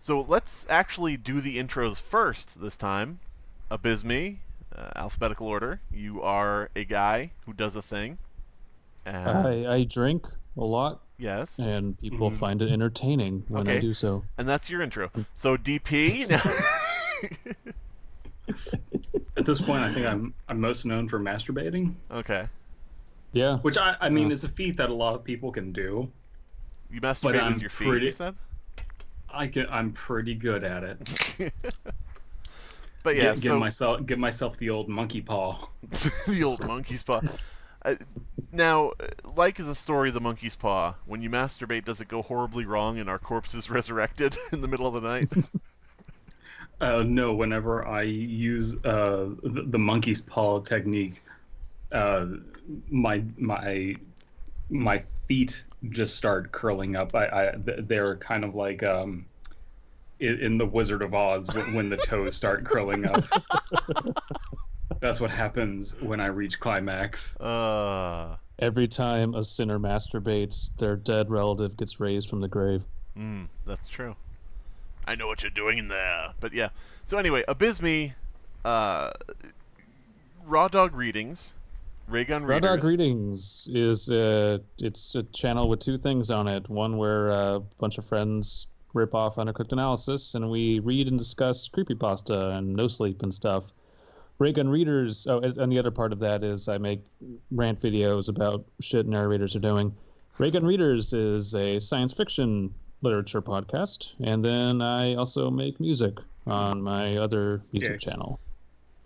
So let's actually do the intros first this time. Abysme, alphabetical order. You are a guy who does a thing, and I drink a lot, yes, and people Mm, find it entertaining when I okay, do so. and that's your intro. So DP, now, at this point, I think I'm most known for masturbating, okay, Yeah. which I Uh, mean is a feat that a lot of people can do, you but masturbate with your feet. You said, I'm pretty good at it. but yeah, so Give myself the old monkey paw. the old monkey's paw. Uh, now, like the story of the monkey's paw, when you masturbate, does it go horribly wrong and our corpse is resurrected in the middle of the night? No, whenever I use the monkey's paw technique, uh, my feet just start curling up. They're kind of like in the Wizard of Oz when the toes start curling up. That's what happens when I reach climax. every time a sinner masturbates, their dead relative gets raised from the grave. That's true. I know what you're doing in there. But yeah. So anyway, Abysme, Raw Dog Readings, Raygun Raw Dog Readers. Greetings is it's a channel with two things on it. One where a bunch of friends rip off Undercooked Analysis, and we read and discuss creepypasta and No Sleep and stuff. Raygun Readers, oh, and the other part of that is I make rant videos about shit narrators are doing. Raygun Readers is a science fiction literature podcast, and then I also make music on my other music channel.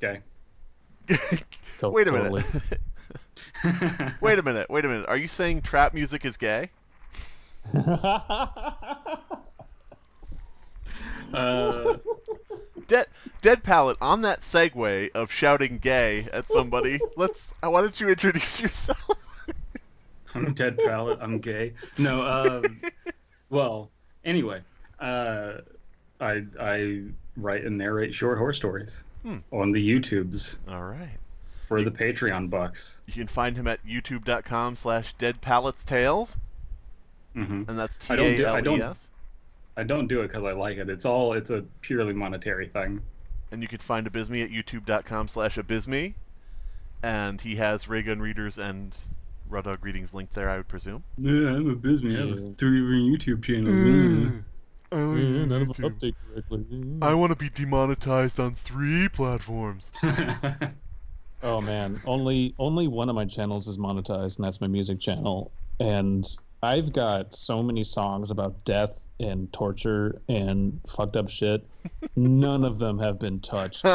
Okay. Wait a minute. Wait a minute. Are you saying trap music is gay? Dead Palette, on that segue of shouting gay at somebody, why don't you introduce yourself? I'm dead palate. I'm gay. No. Well. Anyway. I write and narrate short horror stories on the YouTubes All right. for the Patreon bucks. You can find him at youtube.com/deadpaletestales, Mm-hmm. and that's TALES. I don't do it because I like it. It's a purely monetary thing. And you can find Abysme at youtube.com/Abysme, and he has Raygun Readers and Raw Dog Readings linked there, I would presume. Yeah, I'm a business. I have 3 YouTube channels. None of them update correctly. I want to be demonetized on 3 platforms. Oh man, only one of my channels is monetized, and that's my music channel. And I've got so many songs about death and torture and fucked up shit. None of them have been touched.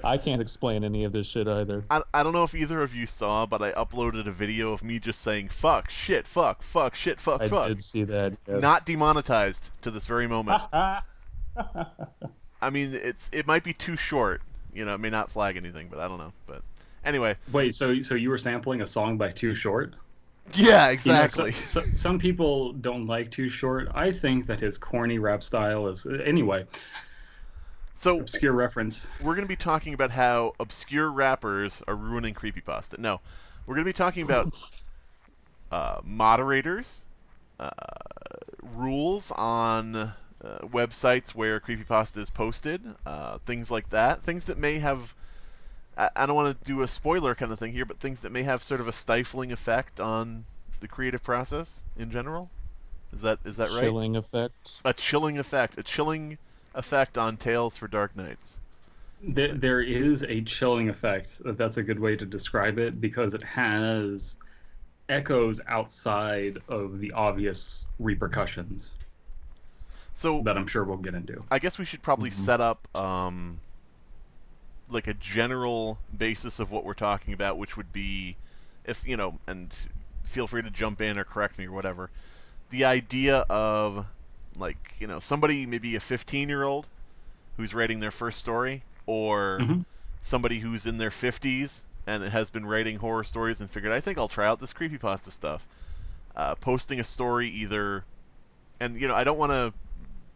I can't explain any of this shit either. I don't know if either of you saw, but I uploaded a video of me just saying fuck, shit, fuck, shit, fuck. I did see that. Yes. Not demonetized to this very moment. I mean, it might be too short. You know, it may not flag anything, but I don't know. But anyway. Wait, so you were sampling a song by Too Short? Yeah, exactly. You know, some people don't like Too Short. I think that his corny rap style is anyway. So obscure reference. We're going to be talking about how obscure rappers are ruining creepypasta. No, we're going to be talking about moderators, rules on websites where creepypasta is posted, things like that. Things that may have, I don't want to do a spoiler kind of thing here, but things that may have sort of a stifling effect on the creative process in general. Is that right? Chilling effect. A chilling effect. A chilling effect on Tales for Dark Nights. There is a chilling effect. That's a good way to describe it because it has echoes outside of the obvious repercussions. So that I'm sure we'll get into. I guess we should probably set up like a general basis of what we're talking about, which would be, if you know, and feel free to jump in or correct me or whatever. The idea of, like, you know, somebody, maybe a 15-year-old who's writing their first story, or somebody who's in their 50s and has been writing horror stories and figured, I think I'll try out this creepypasta stuff. Posting a story either, and, you know, I don't want to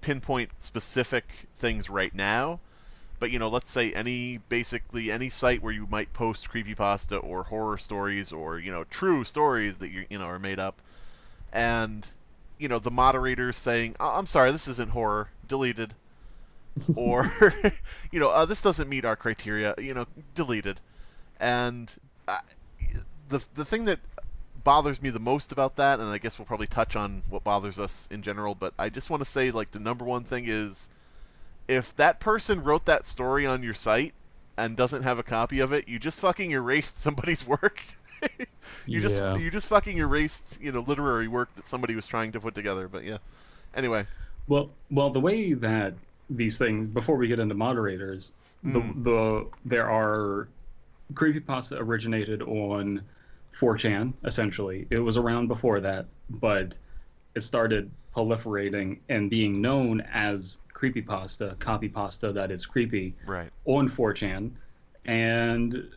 pinpoint specific things right now, but, you know, let's say basically any site where you might post creepypasta or horror stories or, you know, true stories that you know are made up, and the moderators saying, I'm sorry, this isn't horror, deleted. Or, this doesn't meet our criteria, deleted. And the thing that bothers me the most about that, and I guess we'll probably touch on what bothers us in general, but I just want to say, like, the number one thing is, if that person wrote that story on your site and doesn't have a copy of it, you just fucking erased somebody's work. you just fucking erased, literary work that somebody was trying to put together. But yeah. Anyway. Well, the way that these things, before we get into moderators, there are Creepypasta originated on 4chan, essentially. It was around before that, but it started proliferating and being known as Creepypasta, copypasta that is creepy, right, on 4chan. And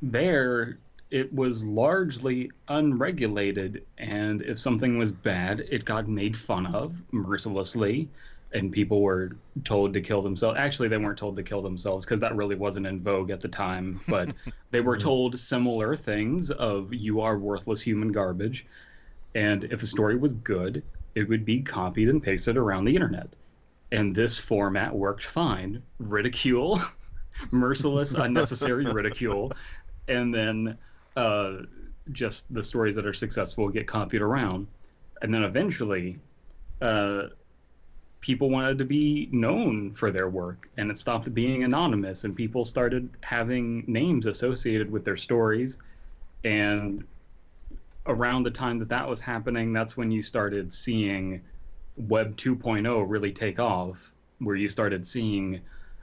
there, it was largely unregulated, and if something was bad, it got made fun of mercilessly, and people were told to kill themselves. Actually, they weren't told to kill themselves, because that really wasn't in vogue at the time, but they were told similar things of, you are worthless human garbage, and if a story was good, it would be copied and pasted around the internet. And this format worked fine. Ridicule, merciless, unnecessary ridicule, and then just the stories that are successful get copied around. And then eventually, people wanted to be known for their work, and it stopped being anonymous, and people started having names associated with their stories. And around the time that was happening, that's when you started seeing Web 2.0 really take off, where you started seeing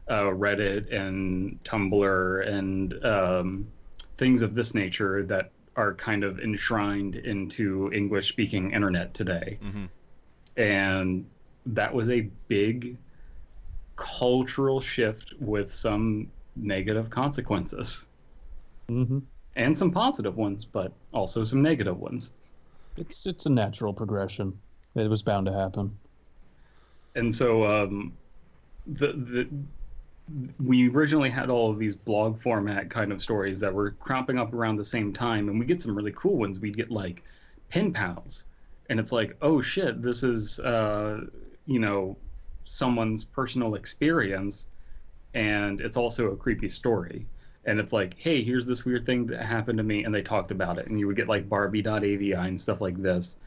Reddit and Tumblr and things of this nature that are kind of enshrined into English-speaking internet today. Mm-hmm. And that was a big cultural shift with some negative consequences. Mm-hmm. And some positive ones, but also some negative ones. It's a natural progression. It was bound to happen. And so we originally had all of these blog format kind of stories that were cropping up around the same time, and we get some really cool ones. We'd get like pen pals, and it's like, oh shit, this is someone's personal experience, and it's also a creepy story. And it's like, hey, here's this weird thing that happened to me, and they talked about it. And you would get like Barbie.avi and stuff like this.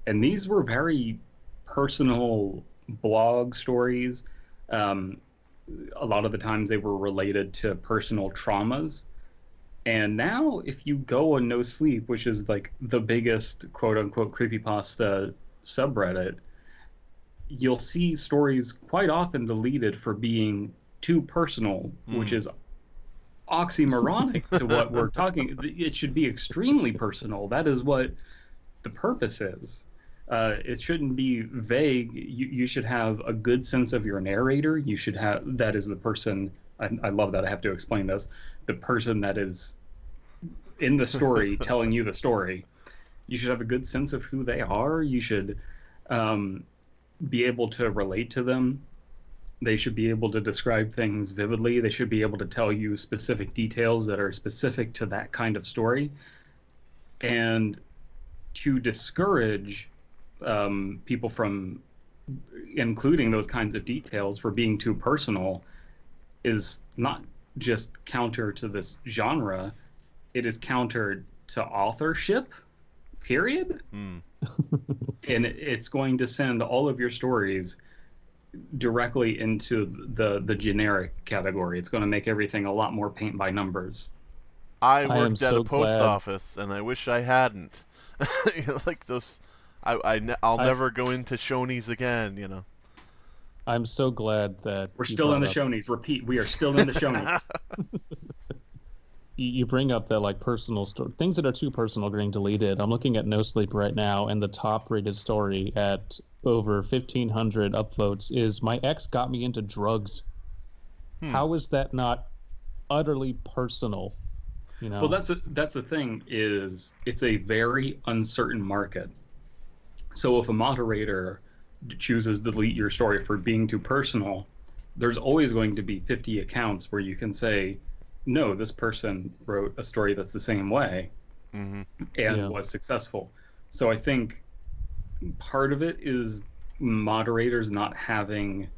And these were very personal blog stories. A lot of the times they were related to personal traumas. And now if you go on No Sleep, which is like the biggest quote-unquote creepypasta subreddit, you'll see stories quite often deleted for being too personal, which is oxymoronic to what we're talking. It should be extremely personal. That is what the purpose is. It shouldn't be vague. You should have a good sense of your narrator. You should have, that is the person, I love that I have to explain this, the person that is in the story telling you the story. You should have a good sense of who they are. You should be able to relate to them. They should be able to describe things vividly. They should be able to tell you specific details that are specific to that kind of story. And to discourage people from including those kinds of details for being too personal is not just counter to this genre, it is counter to authorship, period. And it's going to send all of your stories directly into the generic category. It's going to make everything a lot more paint by numbers. I worked at a post office, and I wish I hadn't. Like those, I'll never go into Shoney's again. I'm so glad that we're still in the Shoney's. Repeat, we are still in the Shoney's. You bring up that like personal story, things that are too personal getting deleted. I'm looking at No Sleep right now, and the top rated story at over 1,500 upvotes is "My ex got me into drugs." How is that not utterly personal? Well, that's the thing, is it's a very uncertain market. So if a moderator chooses to delete your story for being too personal, there's always going to be 50 accounts where you can say, no, this person wrote a story that's the same way and was successful. So I think part of it is moderators not having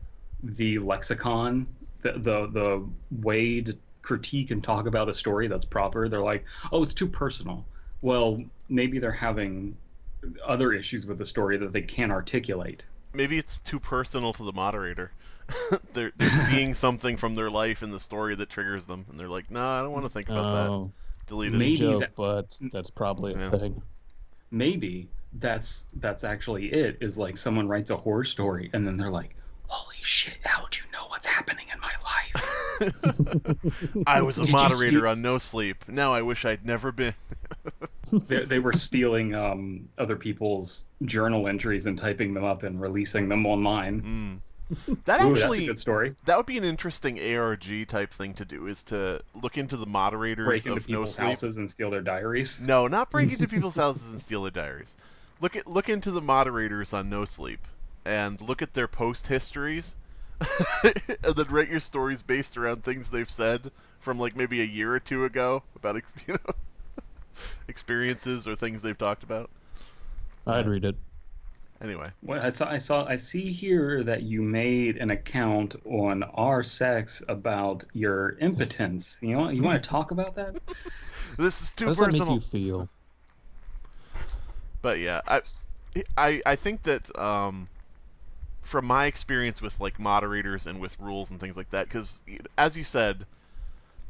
the lexicon, the way to critique and talk about a story that's proper. They're like, oh, it's too personal. Well, maybe they're having other issues with the story that they can't articulate. Maybe it's too personal to the moderator. they're seeing something from their life in the story that triggers them, and they're like, "No, I don't want to think about that. Delete it." Maybe joke, that- but that's probably a Yeah. thing. Maybe that's actually it, is like someone writes a horror story and then they're like, holy shit, how would you know what's happening in my life? I was a Did you moderator on No Sleep. Now I wish I'd never been. They were stealing other people's journal entries and typing them up and releasing them online. That Ooh, actually, that's a good story. that would be an interesting ARG type thing to do, is to look into the moderators Break into of No people's Sleep. houses and steal their diaries. No, not break into people's houses and steal their diaries. Look into the moderators on No Sleep and look at their post histories, and then rate your stories based around things they've said from like maybe a year or two ago about experiences or things they've talked about. I'd read it. Anyway, What I see here that you made an account on our sex about your impotence. You want to talk about that? this is too How does that make personal. you feel? But yeah, I think that from my experience with like moderators and with rules and things like that, because as you said,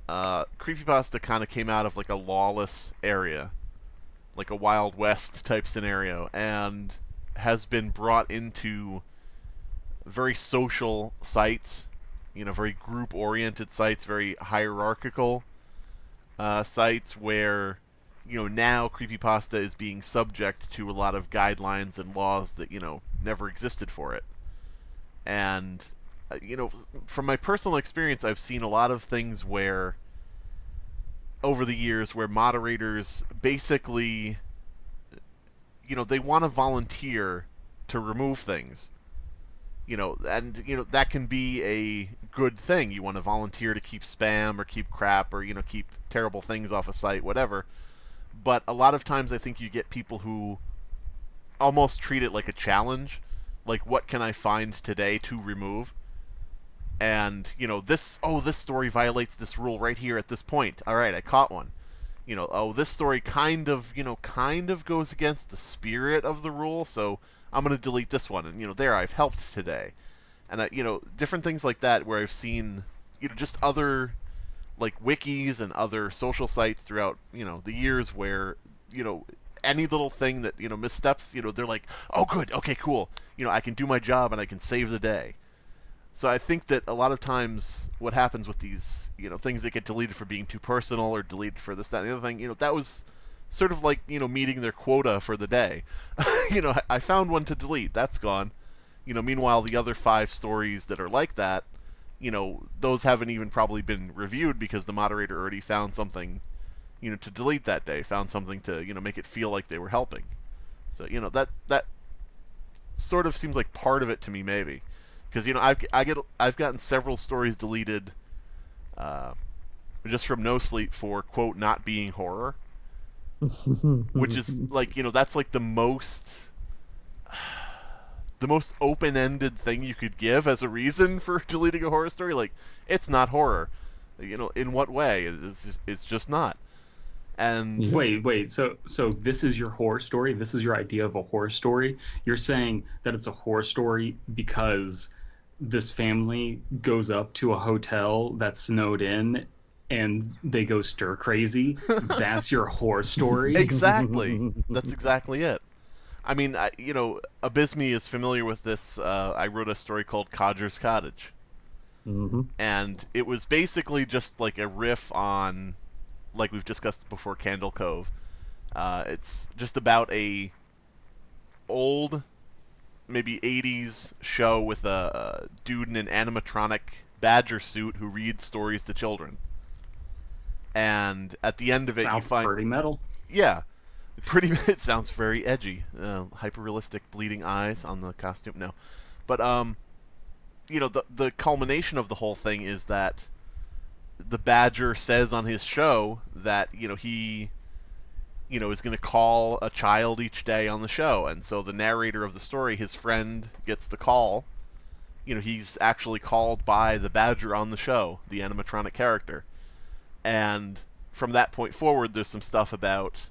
Creepypasta kind of came out of like a lawless area, like a Wild West type scenario, and has been brought into very social sites, very group-oriented sites, very hierarchical sites where, now Creepypasta is being subject to a lot of guidelines and laws that, never existed for it. And, from my personal experience, I've seen a lot of things where, over the years, where moderators basically, they want to volunteer to remove things. And, that can be a good thing. You want to volunteer to keep spam or keep crap or, keep terrible things off a site, whatever. But a lot of times I think you get people who almost treat it like a challenge. Like, what can I find today to remove? And, this story violates this rule right here at this point. All right, I caught one. This story kind of goes against the spirit of the rule, so I'm going to delete this one. And, there, I've helped today. And, different things like that where I've seen, just other, like, wikis and other social sites throughout, the years where, any little thing that, missteps, they're like, oh, good, okay, cool. I can do my job and I can save the day. So I think that a lot of times what happens with these, things that get deleted for being too personal or deleted for this, that, and the other thing, that was sort of like, meeting their quota for the day. I found one to delete. That's gone. Meanwhile, the other 5 stories that are like that, those haven't even probably been reviewed because the moderator already found something, to delete that day, found something to, make it feel like they were helping. So, that sort of seems like part of it to me, maybe. Because I've gotten several stories deleted, just from No Sleep for quote not being horror, which is like that's like the most open-ended thing you could give as a reason for deleting a horror story. Like, it's not horror, in what way? It's just not. And wait, so this is your horror story? This is your idea of a horror story? You're saying that it's a horror story because this family goes up to a hotel that's snowed in and they go stir crazy? That's your horror story? Exactly. That's exactly it. I mean, Abysme is familiar with this. I wrote a story called Codger's Cottage. Mm-hmm. And it was basically just like a riff on, like we've discussed before, Candle Cove. It's just about a old, maybe 80s show with a dude in an animatronic badger suit who reads stories to children. And at the end of it, you find... pretty metal. Yeah. It sounds very edgy. Hyper-realistic bleeding eyes on the costume. No. But, the culmination of the whole thing is that the badger says on his show that, he is going to call a child each day on the show. And so the narrator of the story, his friend, gets the call. He's actually called by the Badger on the show, the animatronic character. And from that point forward, there's some stuff about,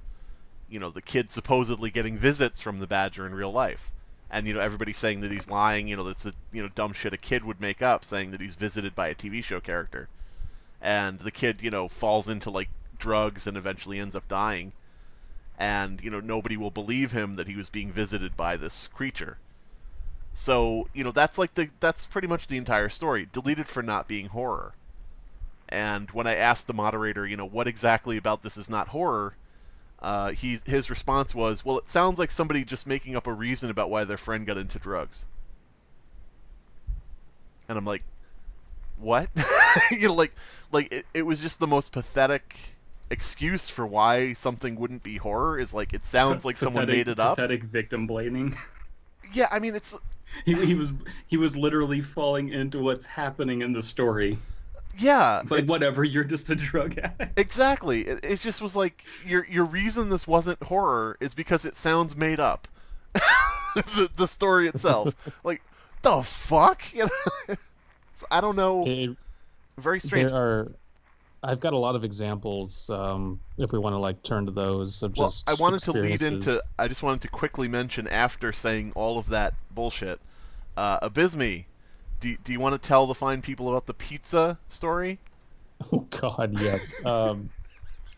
the kid supposedly getting visits from the Badger in real life. And, everybody's saying that he's lying, that's a, dumb shit a kid would make up, saying that he's visited by a TV show character. And the kid, falls into, like, drugs and eventually ends up dying. And, nobody will believe him that he was being visited by this creature. So, that's pretty much the entire story, deleted for not being horror. And when I asked the moderator, what exactly about this is not horror, his response was, well, it sounds like somebody just making up a reason about why their friend got into drugs. And I'm like, what? It was just the most pathetic excuse for why something wouldn't be horror. Is like, it sounds like someone made it up. Pathetic victim blaming. Yeah, I mean, it's... He was literally falling into what's happening in the story. Yeah. It's like, whatever, you're just a drug addict. Exactly. It just was like, your reason this wasn't horror is because it sounds made up. the story itself. Like, the fuck? So I don't know. Very strange. I've got a lot of examples, if we want to, like, turn to those of just I wanted to lead experiences. I just wanted to quickly mention, after saying all of that bullshit, Abysme, do you want to tell the fine people about the pizza story? Oh, God, yes.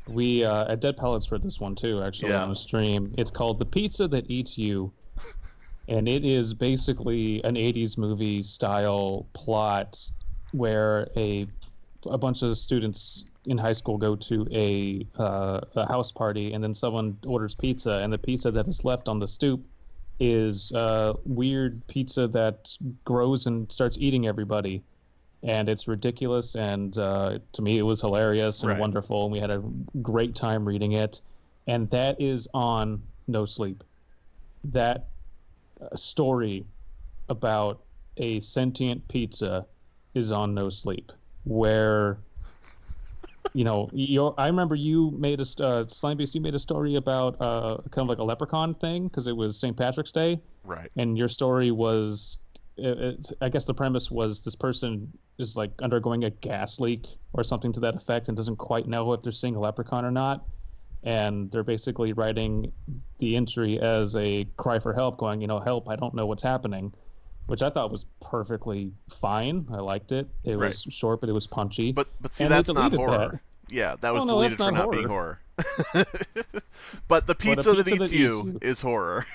We, at Dead Pellets, read this one, too, actually, Yeah. on a stream. It's called The Pizza That Eats You. And it is basically an 80s movie style plot where a bunch of students in high school go to a house party, and then someone orders pizza, and the pizza that is left on the stoop is weird pizza that grows and starts eating everybody. And it's ridiculous, and to me it was hilarious and Right. wonderful, and we had a great time reading it. And that is on No Sleep. That story about a sentient pizza is on No Sleep, where I remember you made a Slimebeast, you made a story about kind of like a leprechaun thing because it was St. Patrick's Day, Right. and your story was I guess the premise was this person is like undergoing a gas leak or something to that effect and doesn't quite know if they're seeing a leprechaun or not, and they're basically writing the entry as a cry for help, going, help, I don't know what's happening, which I thought was perfectly fine. I liked it. It Right. was short, but it was punchy. But see, And they that's not deleted horror. Yeah, that was Oh, no, deleted that's for not not being horror. But the pizza that eats you is horror.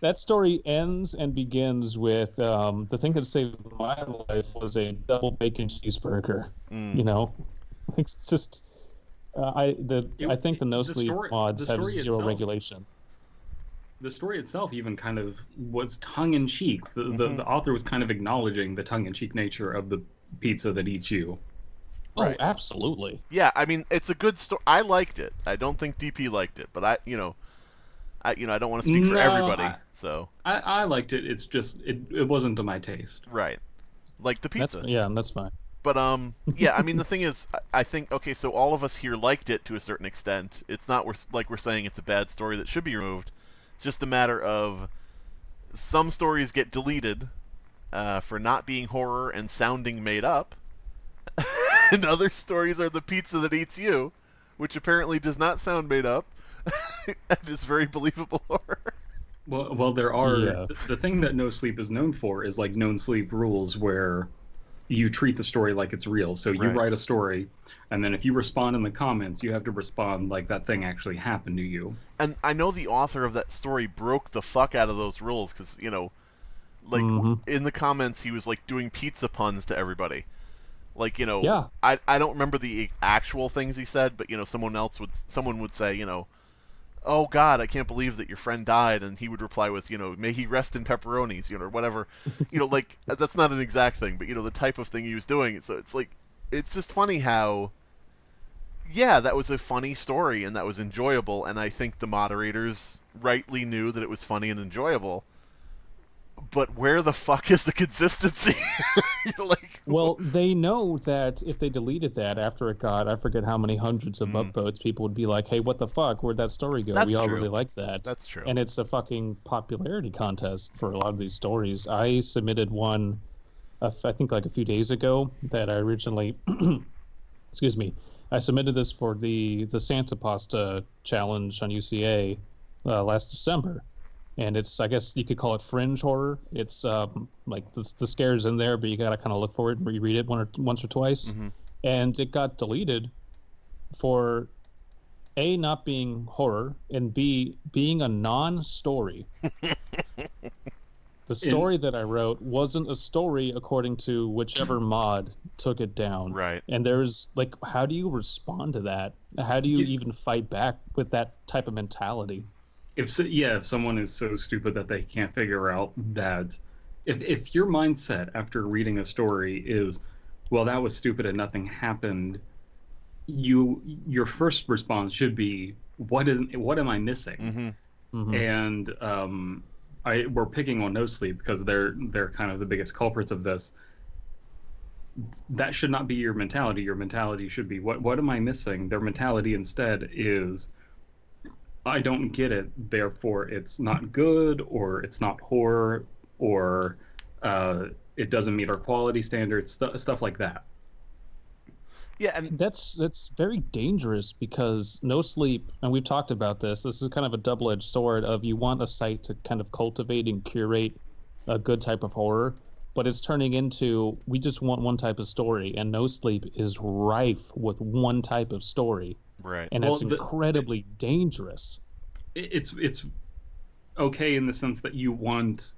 That story ends and begins with the thing that saved my life was a double bacon cheeseburger. It's just I think the No Sleep mods have zero regulation. The story itself even kind of was tongue-in-cheek. The author was kind of acknowledging the tongue-in-cheek nature of the pizza that eats you. Right. Oh, absolutely. Yeah, I mean, it's a good story. I liked it. I don't think DP liked it, but I don't want to speak for everybody. So I liked it. It's just it wasn't to my taste. right, like the pizza. That's fine. But yeah, I mean, the thing is, I think, okay, so all of us here liked it to a certain extent. It's not like we're saying it's a bad story that should be removed. It's just a matter of some stories get deleted for not being horror and sounding made up. And other stories are the pizza that eats you, which apparently does not sound made up and is very believable horror. Well, there are the thing that No Sleep is known for is like No Sleep rules, where you treat the story like it's real. So you write a story, and then if you respond in the comments, you have to respond like that thing actually happened to you. And I know the author of that story broke the fuck out of those rules because, like, in the comments he was like doing pizza puns to everybody. Like, I don't remember the actual things he said, but, someone would say, oh God, I can't believe that your friend died, and he would reply with, may he rest in pepperonis, or whatever. Like, that's not an exact thing, but, the type of thing he was doing. So it's like, it's just funny how, yeah, that was a funny story, and that was enjoyable, and I think the moderators rightly knew that it was funny and enjoyable. but where the fuck is the consistency? Like, Well, they know that if they deleted that after it got, I forget how many hundreds of upvotes, people would be like, hey, what the fuck? Where'd that story go? That's We all true. really like that. That's true. And it's a fucking popularity contest for a lot of these stories. I submitted one, I think like a few days ago, that I originally, excuse me, I submitted this for the Santa Pasta challenge on UCA last December. And it's, I guess you could call it fringe horror. It's like the scare's in there, but you gotta kind of look for it and reread it once or twice. And it got deleted for A, not being horror, and B, being a non-story. The story that I wrote wasn't a story according to whichever mod took it down. Right. And there's like, how do you respond to that? How do you even fight back with that type of mentality? If someone is so stupid that they can't figure out that, if your mindset after reading a story is, well, that was stupid and nothing happened, your first response should be, what am I missing? And we're picking on No Sleep because they're kind of the biggest culprits of this. That should not be your mentality. Your mentality should be, what am I missing? Their mentality instead is, I don't get it, therefore it's not good, or it's not horror, or it doesn't meet our quality standards, stuff like that. Yeah, and that's very dangerous because No Sleep, and we've talked about this is kind of a double-edged sword of, you want a site to kind of cultivate and curate a good type of horror, but it's turning into, we just want one type of story, and No Sleep is rife with one type of story. right. And it's incredibly dangerous. It's okay in the sense that you want,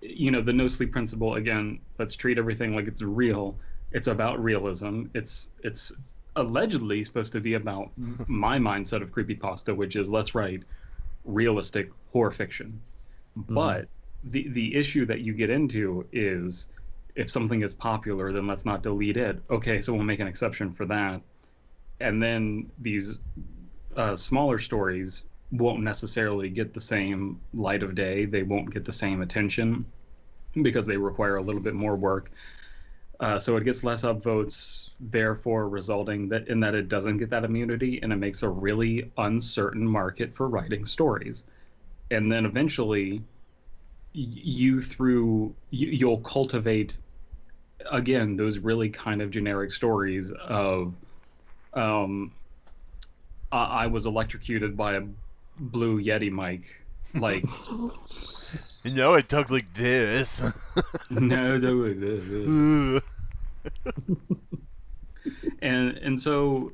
the No Sleep principle, again, let's treat everything like it's real. It's about realism. It's allegedly supposed to be about my mindset of creepypasta, which is, let's write realistic horror fiction. But the issue that you get into is, if something is popular, then let's not delete it. Okay, so we'll make an exception for that. And then these smaller stories won't necessarily get the same light of day. They won't get the same attention because they require a little bit more work. So it gets less upvotes, therefore resulting in that it doesn't get that immunity, and it makes a really uncertain market for writing stories. And then eventually, you'll cultivate, again, those really kind of generic stories of, I was electrocuted by a blue Yeti mic. Like, No, it talked like this. no, and so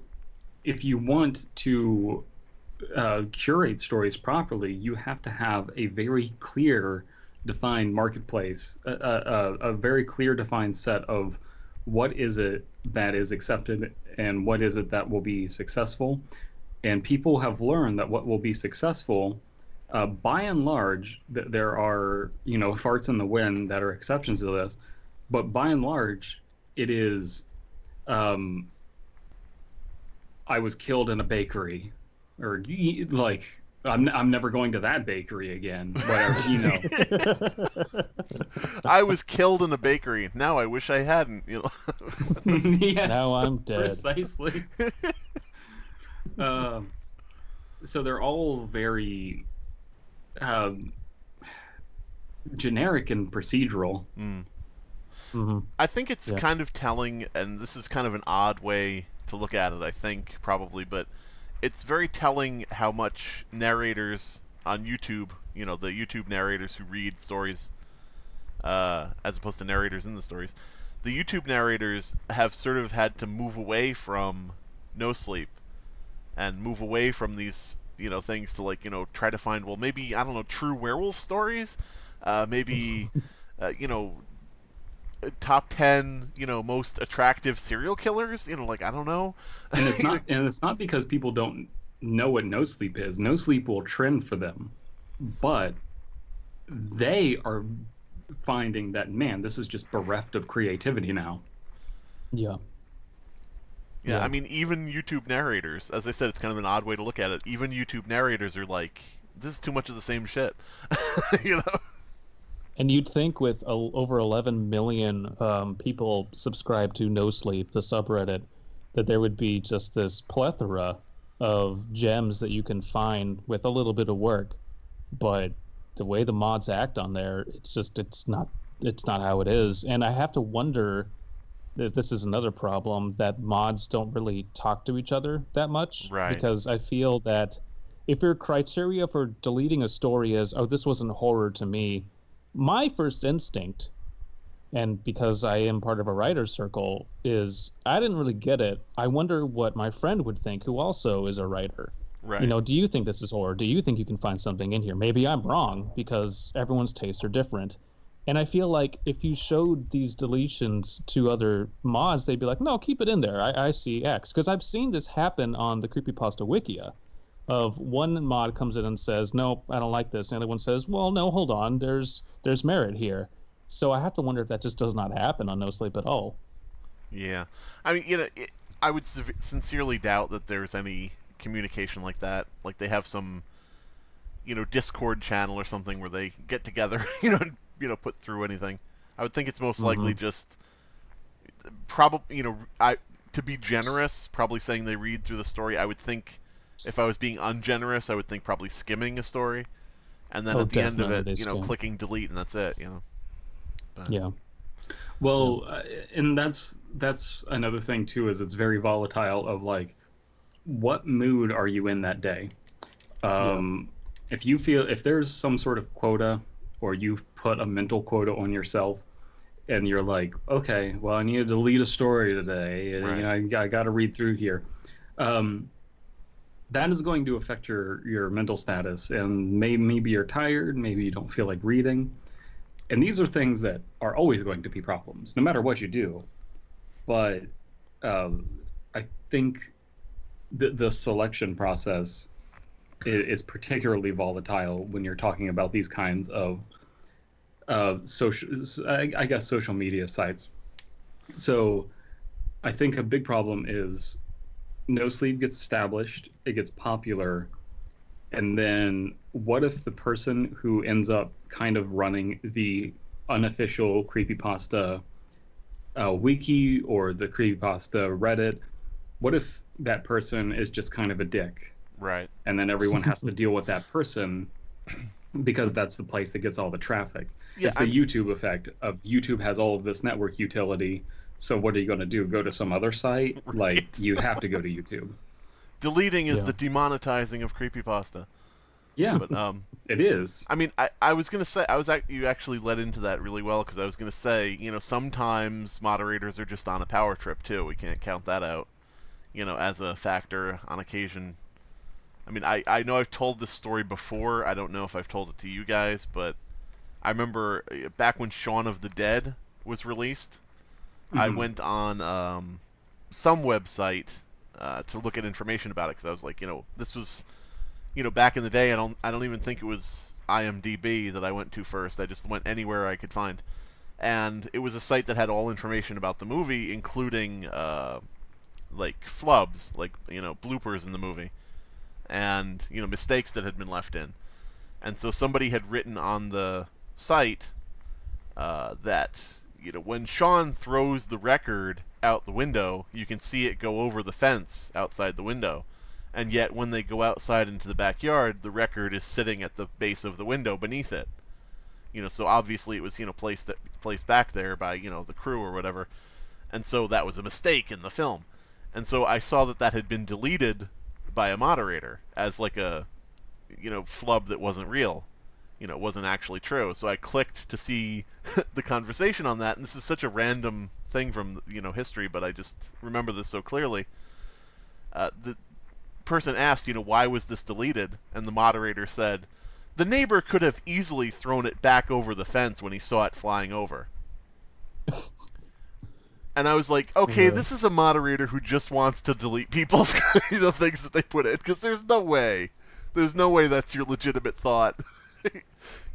if you want to curate stories properly, you have to have a very clear defined marketplace, a very clear defined set of what is it that is accepted and what is it that will be successful. And people have learned that what will be successful, by and large, there are, farts in the wind that are exceptions to this, but by and large, it is, I was killed in a bakery, or like, I'm never going to that bakery again, whatever, I was killed in a bakery. Now I wish I hadn't. Yes, Now I'm dead. Precisely. So they're all very generic and procedural. I think it's kind of telling, and this is kind of an odd way to look at it, I think, probably, but it's very telling how much narrators on YouTube, the YouTube narrators who read stories, as opposed to narrators in the stories, the YouTube narrators have sort of had to move away from No Sleep and move away from these, things to, like, try to find, well, maybe, I don't know, true werewolf stories, maybe, top 10, most attractive serial killers, like, I don't know. And it's not because people don't know what No Sleep is. No Sleep will trend for them, but they are finding that, man, this is just bereft of creativity now. Yeah. Yeah, I mean, even YouTube narrators, as I said, it's kind of an odd way to look at it. Even YouTube narrators are like, this is too much of the same shit. And you'd think with over 11 million people subscribed to No Sleep, the subreddit, that there would be just this plethora of gems that you can find with a little bit of work. But the way the mods act on there, it's not how it is. And I have to wonder that this is another problem, that mods don't really talk to each other that much. Right. Because I feel that if your criteria for deleting a story is, oh, this wasn't horror to me, my first instinct, and because I am part of a writer's circle, is I didn't really get it. I wonder what my friend would think, who also is a writer. Right. You know, do you think this is horror? Do you think you can find something in here? Maybe I'm wrong, because everyone's tastes are different. And I feel like if you showed these deletions to other mods, they'd be like, no, keep it in there. I see X. Because I've seen this happen on the Creepypasta Wikia. Of one mod comes in and says, no, I don't like this. And the other one says, well, no, hold on. There's merit here. So I have to wonder if that just does not happen on No Sleep at all. Yeah. I mean, you know, I would sincerely doubt that there's any communication like that. Like they have some, you know, Discord channel or something where they get together, and, put through anything. I would think it's most likely just probably, to be generous, probably saying they read through the story. I would think if I was being ungenerous, I would think probably skimming a story, and then at the end of it, clicking delete, and that's it. But, yeah. Well, and that's another thing too, is it's very volatile. Of like, what mood are you in that day? If there's some sort of quota, or you've put a mental quota on yourself, and you're like, okay, well, I need to delete a story today, and right. I got to read through here. That is going to affect your mental status, and maybe you're tired, maybe you don't feel like reading, and these are things that are always going to be problems, no matter what you do. But I think the selection process is particularly volatile when you're talking about these kinds of social media sites. So I think a big problem is No Sleep gets established, it gets popular, and then what if the person who ends up kind of running the unofficial Creepypasta wiki or the Creepypasta Reddit, what if that person is just kind of a dick? Right. And then everyone has to deal with that person because that's the place that gets all the traffic. Yeah, it's the YouTube effect of YouTube has all of this network utility. So what are you going to do? Go to some other site? Right. Like, you have to go to YouTube. Deleting is the demonetizing of Creepypasta. Yeah, but it is. I mean, I was gonna say you actually led into that really well, because I was gonna say, sometimes moderators are just on a power trip too. We can't count that out, as a factor on occasion. I mean, I know I've told this story before. I don't know if I've told it to you guys, but I remember back when Shaun of the Dead was released, I went on some website to look at information about it, because I was like, this was, back in the day. I don't even think it was IMDb that I went to first. I just went anywhere I could find, and it was a site that had all information about the movie, including like flubs, like bloopers in the movie, and mistakes that had been left in. And so somebody had written on the site that when Shaun throws the record out the window, you can see it go over the fence outside the window, and yet when they go outside into the backyard, the record is sitting at the base of the window beneath it. So obviously it was placed back there by the crew or whatever, and so that was a mistake in the film. And so I saw that had been deleted by a moderator as like a flub that wasn't real, wasn't actually true. So I clicked to see the conversation on that, and this is such a random thing from history, but I just remember this so clearly. The person asked, why was this deleted? And the moderator said, the neighbor could have easily thrown it back over the fence when he saw it flying over. And I was like, okay, this is a moderator who just wants to delete people's things that they put in, because there's no way that's your legitimate thought.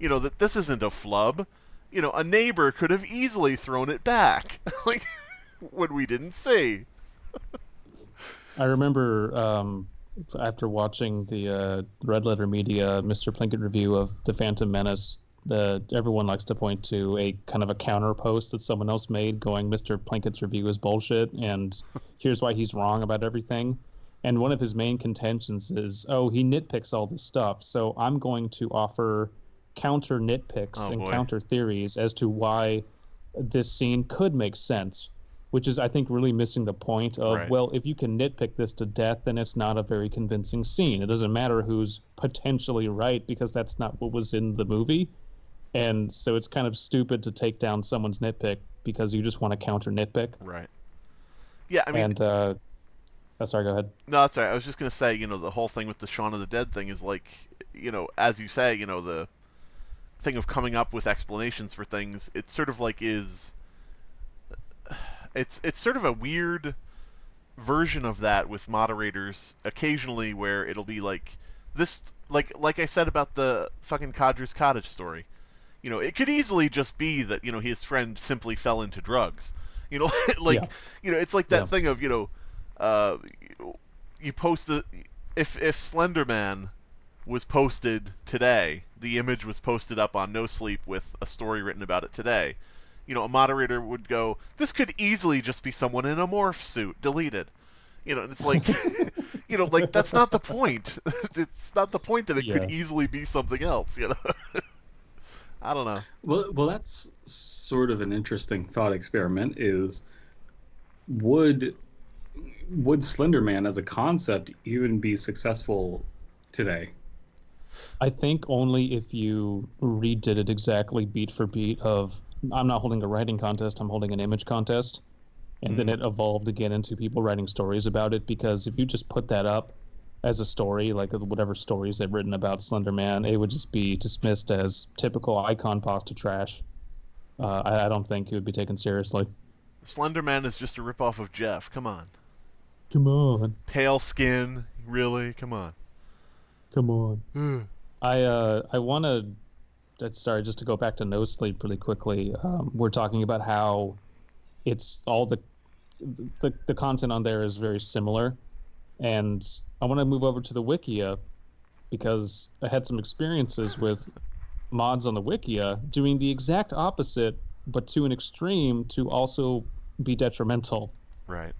That this isn't a flub. A neighbor could have easily thrown it back, like when we didn't see. I remember after watching the Red Letter Media Mr. Plinkett review of The Phantom Menace, everyone likes to point to a kind of a counter post that someone else made going, Mr. Plinkett's review is bullshit, and here's why he's wrong about everything. And one of his main contentions is, oh, he nitpicks all this stuff, so I'm going to offer counter nitpicks and counter theories as to why this scene could make sense, which is, I think, really missing the point of, well, if you can nitpick this to death, then it's not a very convincing scene. It doesn't matter who's potentially right, because that's not what was in the movie. And so it's kind of stupid to take down someone's nitpick because you just want to counter nitpick. Right. Yeah, I mean... And, sorry, go ahead. No, that's all right. I was just going to say, the whole thing with the Shaun of the Dead thing is like, as you say, the thing of coming up with explanations for things, it sort of like is... It's sort of a weird version of that with moderators occasionally, where it'll be like this, like I said about the fucking Codger's Cottage story. It could easily just be that his friend simply fell into drugs. It's like that thing of you post the if Slender Man was posted today, the image was posted up on No Sleep with a story written about it today. A moderator would go, this could easily just be someone in a morph suit, deleted. And it's like, like, that's not the point. It's not the point that it could easily be something else, I don't know. Well, that's sort of an interesting thought experiment, is would Slender Man as a concept even be successful today? I think only if you redid it exactly beat for beat of, I'm not holding a writing contest, I'm holding an image contest. And then it evolved again into people writing stories about it, because if you just put that up as a story, like whatever stories they've written about Slender Man, it would just be dismissed as typical icon pasta trash. I don't think it would be taken seriously. Slender Man is just a ripoff of Jeff. Come on. Come on. Pale skin. Really? Come on. Come on. I want to... Sorry, just to go back to No Sleep really quickly. We're talking about how it's all the content on there is very similar, and I want to move over to the Wikia, because I had some experiences with mods on the Wikia doing the exact opposite, but to an extreme to also be detrimental. Right.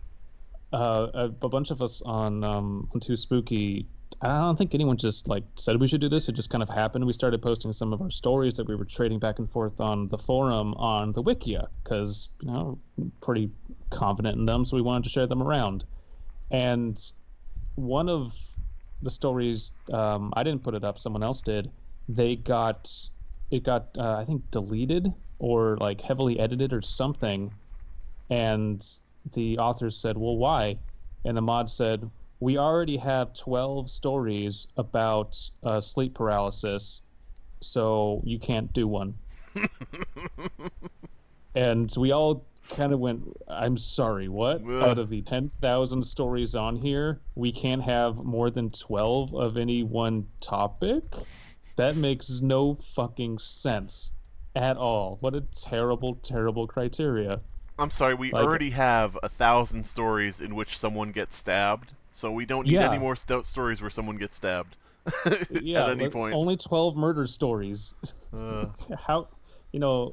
A bunch of us on Too Spooky, I don't think anyone just said we should do this. It just kind of happened. We started posting some of our stories that we were trading back and forth on the forum on the Wikia, because pretty confident in them, so we wanted to share them around. And one of the stories, I didn't put it up, someone else did. It got I think deleted or heavily edited or something. And the authors said, well, why? And the mod said, we already have 12 stories about sleep paralysis, so you can't do one. And we all kind of went, I'm sorry, what? Out of the 10,000 stories on here, we can't have more than 12 of any one topic? That makes no fucking sense at all. What a terrible, terrible criteria. I'm sorry, we already have 1,000 stories in which someone gets stabbed. So we don't need any more stories where someone gets stabbed at any point. Only 12 murder stories. How,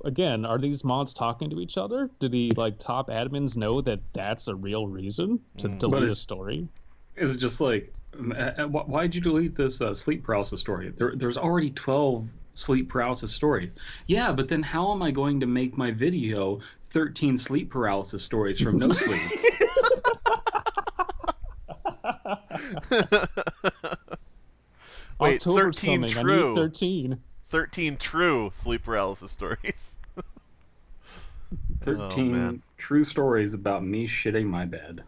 again, are these mods talking to each other? Do the top admins know that that's a real reason to delete a story? Is it just why'd you delete this sleep paralysis story? There's already 12 sleep paralysis stories. Yeah, but then how am I going to make my video 13 sleep paralysis stories from No Sleep? Wait, October's 13 coming. true. I need 13. 13 true sleep paralysis stories. 13 true stories about me shitting my bed.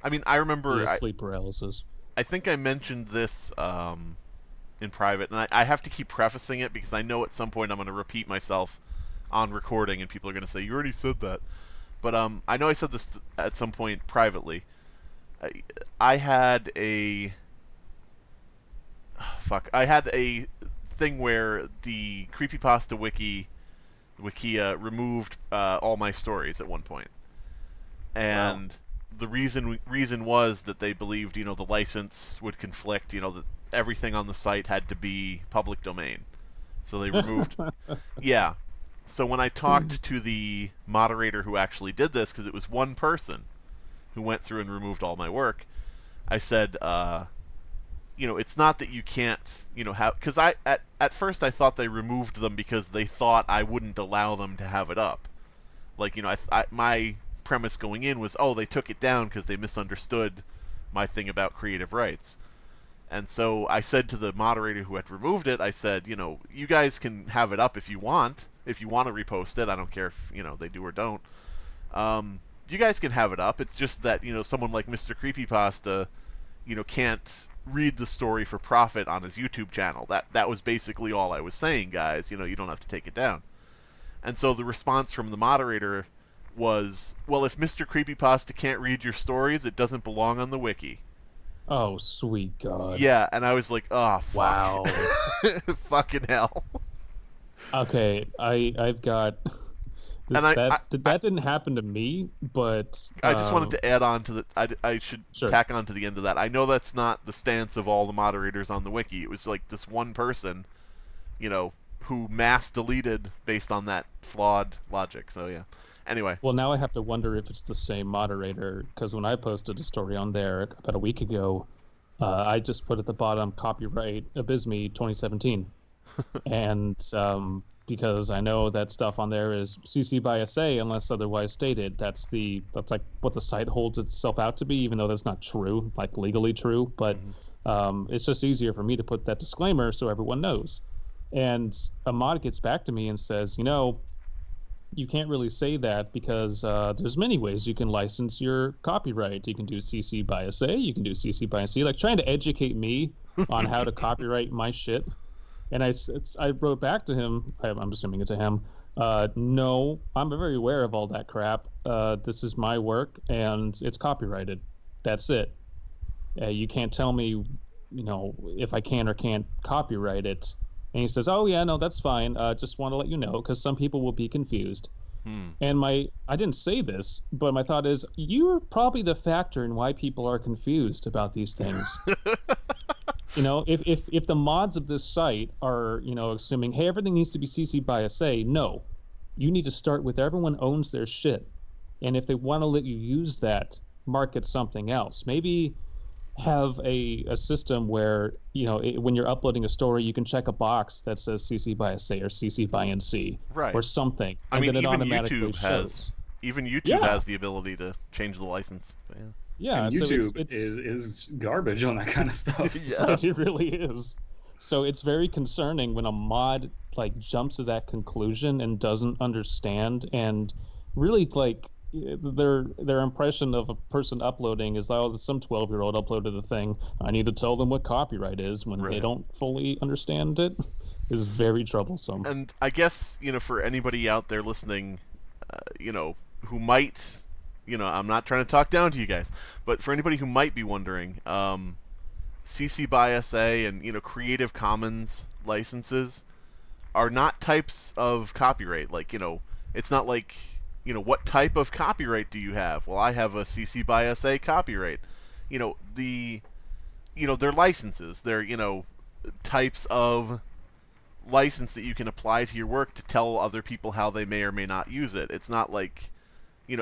I mean, I remember... sleep paralysis. I think I mentioned this in private, and I have to keep prefacing it because I know at some point I'm going to repeat myself on recording, and people are going to say, you already said that. But I know I said this at some point privately. I had a... I had a thing where the Creepypasta Wikia removed all my stories at one point. And the reason was that they believed, the license would conflict, that everything on the site had to be public domain. So they removed. Yeah. So when I talked to the moderator who actually did this, because it was one person who went through and removed all my work, I said, it's not that you can't, have, because at first I thought they removed them because they thought I wouldn't allow them to have it up. Like, my premise going in was, oh, they took it down because they misunderstood my thing about creative rights. And so I said to the moderator who had removed it, I said, you guys can have it up if you want. If you want to repost it, I don't care if, they do or don't. You guys can have it up. It's just that, someone like Mr. Creepypasta, can't read the story for profit on his YouTube channel. That was basically all I was saying, guys. You don't have to take it down. And so the response from the moderator was, well, if Mr. Creepypasta can't read your stories, it doesn't belong on the wiki. Oh, sweet God. Yeah, and I was like, oh, fuck. Wow. Fucking hell. Okay, I've got... That didn't happen to me, but... I just wanted to add on to the... I should tack on to the end of that. I know that's not the stance of all the moderators on the wiki. It was like this one person, who mass deleted based on that flawed logic. So, yeah. Anyway. Well, now I have to wonder if it's the same moderator, because when I posted a story on there about a week ago, I just put at the bottom, copyright Abysme 2017. And because I know that stuff on there is CC by SA unless otherwise stated. That's like what the site holds itself out to be, even though that's not true, like legally true. But it's just easier for me to put that disclaimer so everyone knows. And a mod gets back to me and says, you can't really say that because there's many ways you can license your copyright. You can do CC by SA, you can do CC by C, like trying to educate me on how to copyright my shit. And I wrote back to him, I'm assuming it's a him, no, I'm very aware of all that crap. This is my work and it's copyrighted. That's it. You can't tell me, if I can or can't copyright it. And he says, oh, yeah, no, that's fine. Just want to let you know, because some people will be confused. And I didn't say this, but my thought is, you're probably the factor in why people are confused about these things. If the mods of this site are, assuming, hey, everything needs to be CC by SA, no. You need to start with everyone owns their shit. And if they want to let you use that, market something else. Maybe have a system where when you're uploading a story, you can check a box that says CC by SA or CC by NC, right, or something. I mean, even YouTube has the ability to change the license. But yeah, and so YouTube is garbage on that kind of stuff. Yeah, it really is. So it's very concerning when a mod jumps to that conclusion and doesn't understand, and really their impression of a person uploading is, oh, some 12-year-old uploaded the thing. I need to tell them what copyright is when they don't fully understand it. Is very troublesome. And I guess for anybody out there listening, who might, I'm not trying to talk down to you guys, but for anybody who might be wondering, CC by SA and Creative Commons licenses are not types of copyright. It's not like, what type of copyright do you have? Well, I have a CC by SA copyright. They're licenses. They're, types of license that you can apply to your work to tell other people how they may or may not use it. It's not like,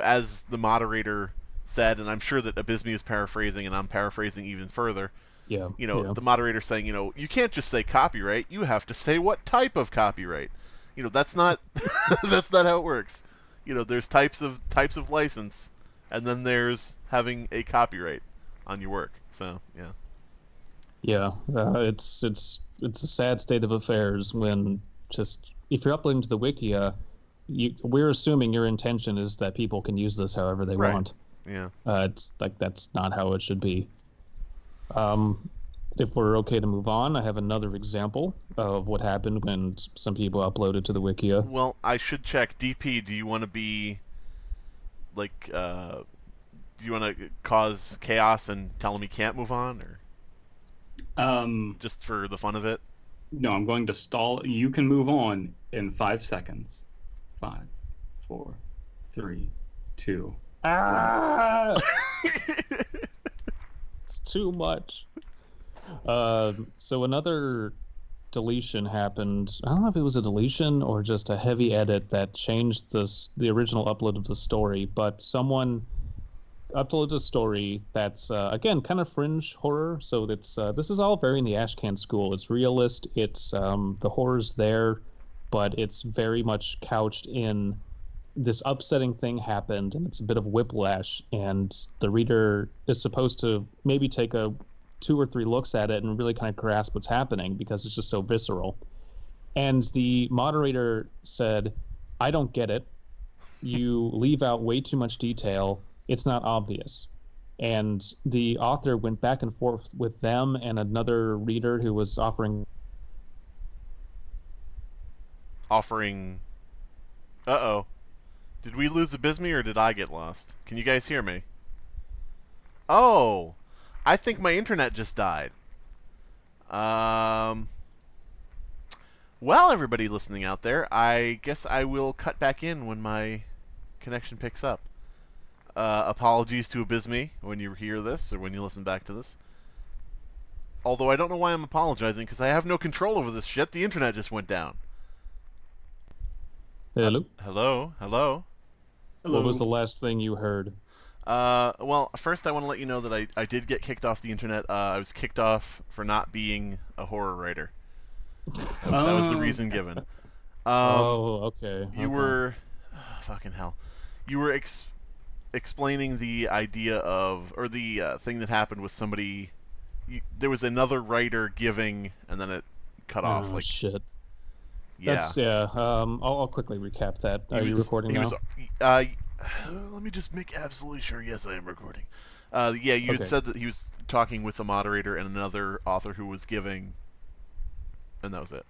as the moderator said, and I'm sure that Abysme is paraphrasing, and I'm paraphrasing even further. Yeah. The moderator saying, you can't just say copyright. You have to say what type of copyright. That's not that's not how it works. There's types of license, and then there's having a copyright on your work. So yeah. Yeah, it's a sad state of affairs when if you're uploading to the Wikia, we're assuming your intention is that people can use this however they want. Yeah. It's that's not how it should be. If we're okay to move on, I have another example of what happened when some people uploaded to the Wikia. Well, I should check. DP, do you want to be, do you want to cause chaos and tell him he can't move on, or just for the fun of it? No, I'm going to stall. You can move on in 5 seconds. 5, 4, 3, 2. Ah! It's too much. So another deletion happened. I don't know if it was a deletion or just a heavy edit that changed the original upload of the story, but someone uploaded a story that's again kind of fringe horror. So it's this is all very in the Ashcan school. It's realist. It's the horror's there, but it's very much couched in this upsetting thing happened, and it's a bit of whiplash, and the reader is supposed to maybe take a 2 or 3 looks at it and really kind of grasp what's happening because it's just so visceral. And the moderator said, I don't get it. You leave out way too much detail. It's not obvious. And the author went back and forth with them and another reader who was offering. Uh-oh. Did we lose Abysme or did I get lost? Can you guys hear me? Oh, I think my internet just died. Well, everybody listening out there, I guess I will cut back in when my connection picks up. Apologies to Abysme when you hear this or when you listen back to this. Although I don't know why I'm apologizing because I have no control over this shit. The internet just went down. Hello? Hello? Hello? Hello. What was the last thing you heard? Well, first I want to let you know that I did get kicked off the internet. I was kicked off for not being a horror writer. That was the reason given. Okay. You were... fucking hell. You were explaining the idea of... or the thing that happened with somebody... there was another writer giving, and then it cut off. Oh, Like, shit. yeah. That's, yeah. I'll quickly recap that. Are you recording now? Let me just make absolutely sure. Yes, I am recording. Yeah, you had said that he was talking with a moderator and another author who was giving, and that was it.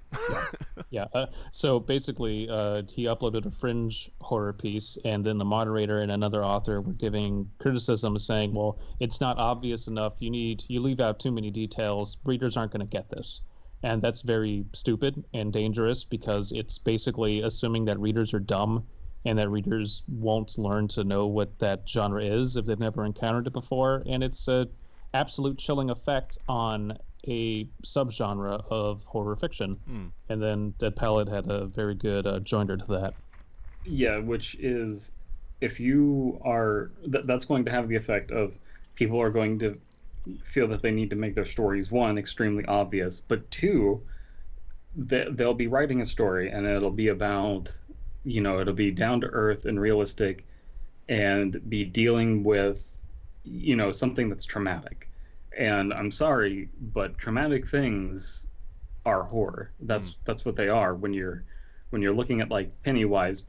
Yeah. So basically, he uploaded a fringe horror piece, and then the moderator and another author were giving criticism, saying, "Well, it's not obvious enough. You leave out too many details. Readers aren't going to get this." And that's very stupid and dangerous because it's basically assuming that readers are dumb and that readers won't learn to know what that genre is if they've never encountered it before. And it's an absolute chilling effect on a subgenre of horror fiction. And then Dead Palette had a very good joinder to that. Yeah, which is, if you are, that's going to have the effect of people are going to feel that they need to make their stories, one, extremely obvious, but two, they'll be writing a story and it'll be about, it'll be down to earth and realistic and be dealing with, something that's traumatic. And I'm sorry, but traumatic things are horror. That's what they are. When you're looking at like Pennywise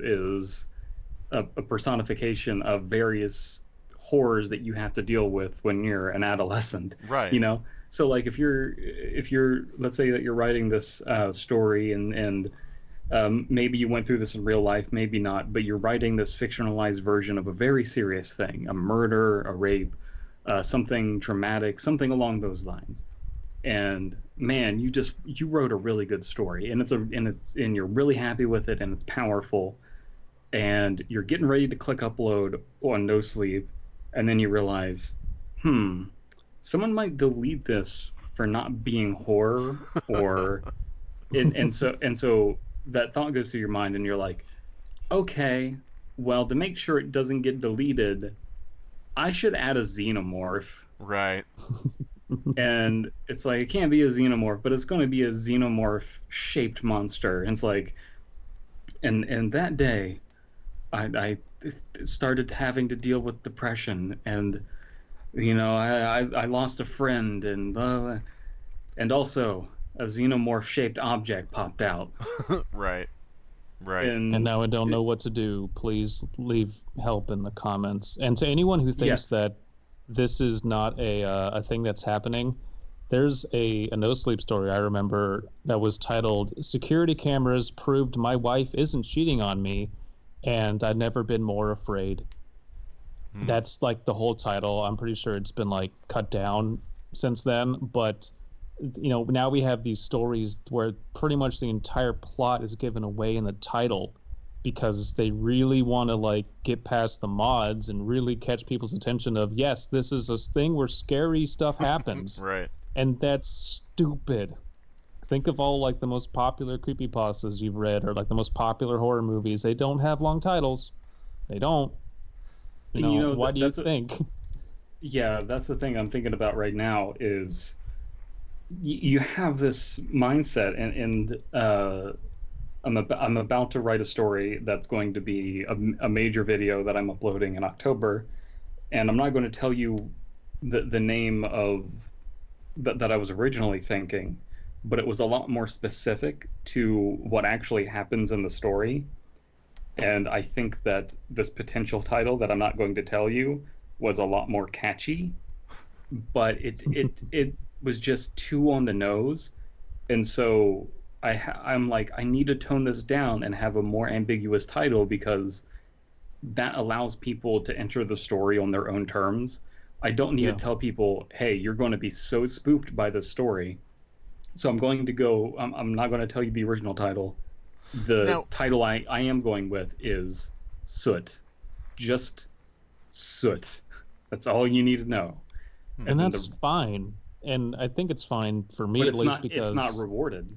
is a personification of various horrors that you have to deal with when you're an adolescent, right? So like if you're let's say that you're writing this story and maybe you went through this in real life, maybe not, but you're writing this fictionalized version of a very serious thing, a murder, a rape, something traumatic, something along those lines. And man, you wrote a really good story, and and you're really happy with it, and it's powerful, and you're getting ready to click upload on No Sleep, and then you realize, someone might delete this for not being horror, or and so that thought goes through your mind, and you're like, okay, well, to make sure it doesn't get deleted, I should add a xenomorph. Right. And it's like, it can't be a xenomorph, but it's going to be a xenomorph-shaped monster. And it's like, and that day, I started having to deal with depression, and I lost a friend, and also a xenomorph-shaped object popped out. Right. And now I don't know what to do. Please leave help in the comments. And to anyone who thinks that this is not a thing that's happening, there's a No Sleep story I remember that was titled "Security Cameras Proved My Wife Isn't Cheating on Me, and I'd Never Been More Afraid." That's like the whole title. I'm pretty sure it's been like cut down since then, but now we have these stories where pretty much the entire plot is given away in the title because they really want to like get past the mods and really catch people's attention of, yes, this is a thing where scary stuff happens. Right. And that's stupid. Think of all like the most popular creepypastas you've read, or like the most popular horror movies. They don't have long titles. They don't. Why do you think? Yeah, that's the thing I'm thinking about right now is you have this mindset, and I'm about to write a story that's going to be a major video that I'm uploading in October, and I'm not going to tell you the name of that I was originally thinking, but it was a lot more specific to what actually happens in the story. And I think that this potential title that I'm not going to tell you was a lot more catchy, but it was just too on the nose. And so I'm like, I need to tone this down and have a more ambiguous title, because that allows people to enter the story on their own terms. I don't need to tell people, hey, you're going to be so spooked by this story. So I'm going to go, I'm not going to tell you the original title. The title I am going with is Soot. Just Soot. That's all you need to know. And that's fine. And I think it's fine for me, at least, because it's not rewarded.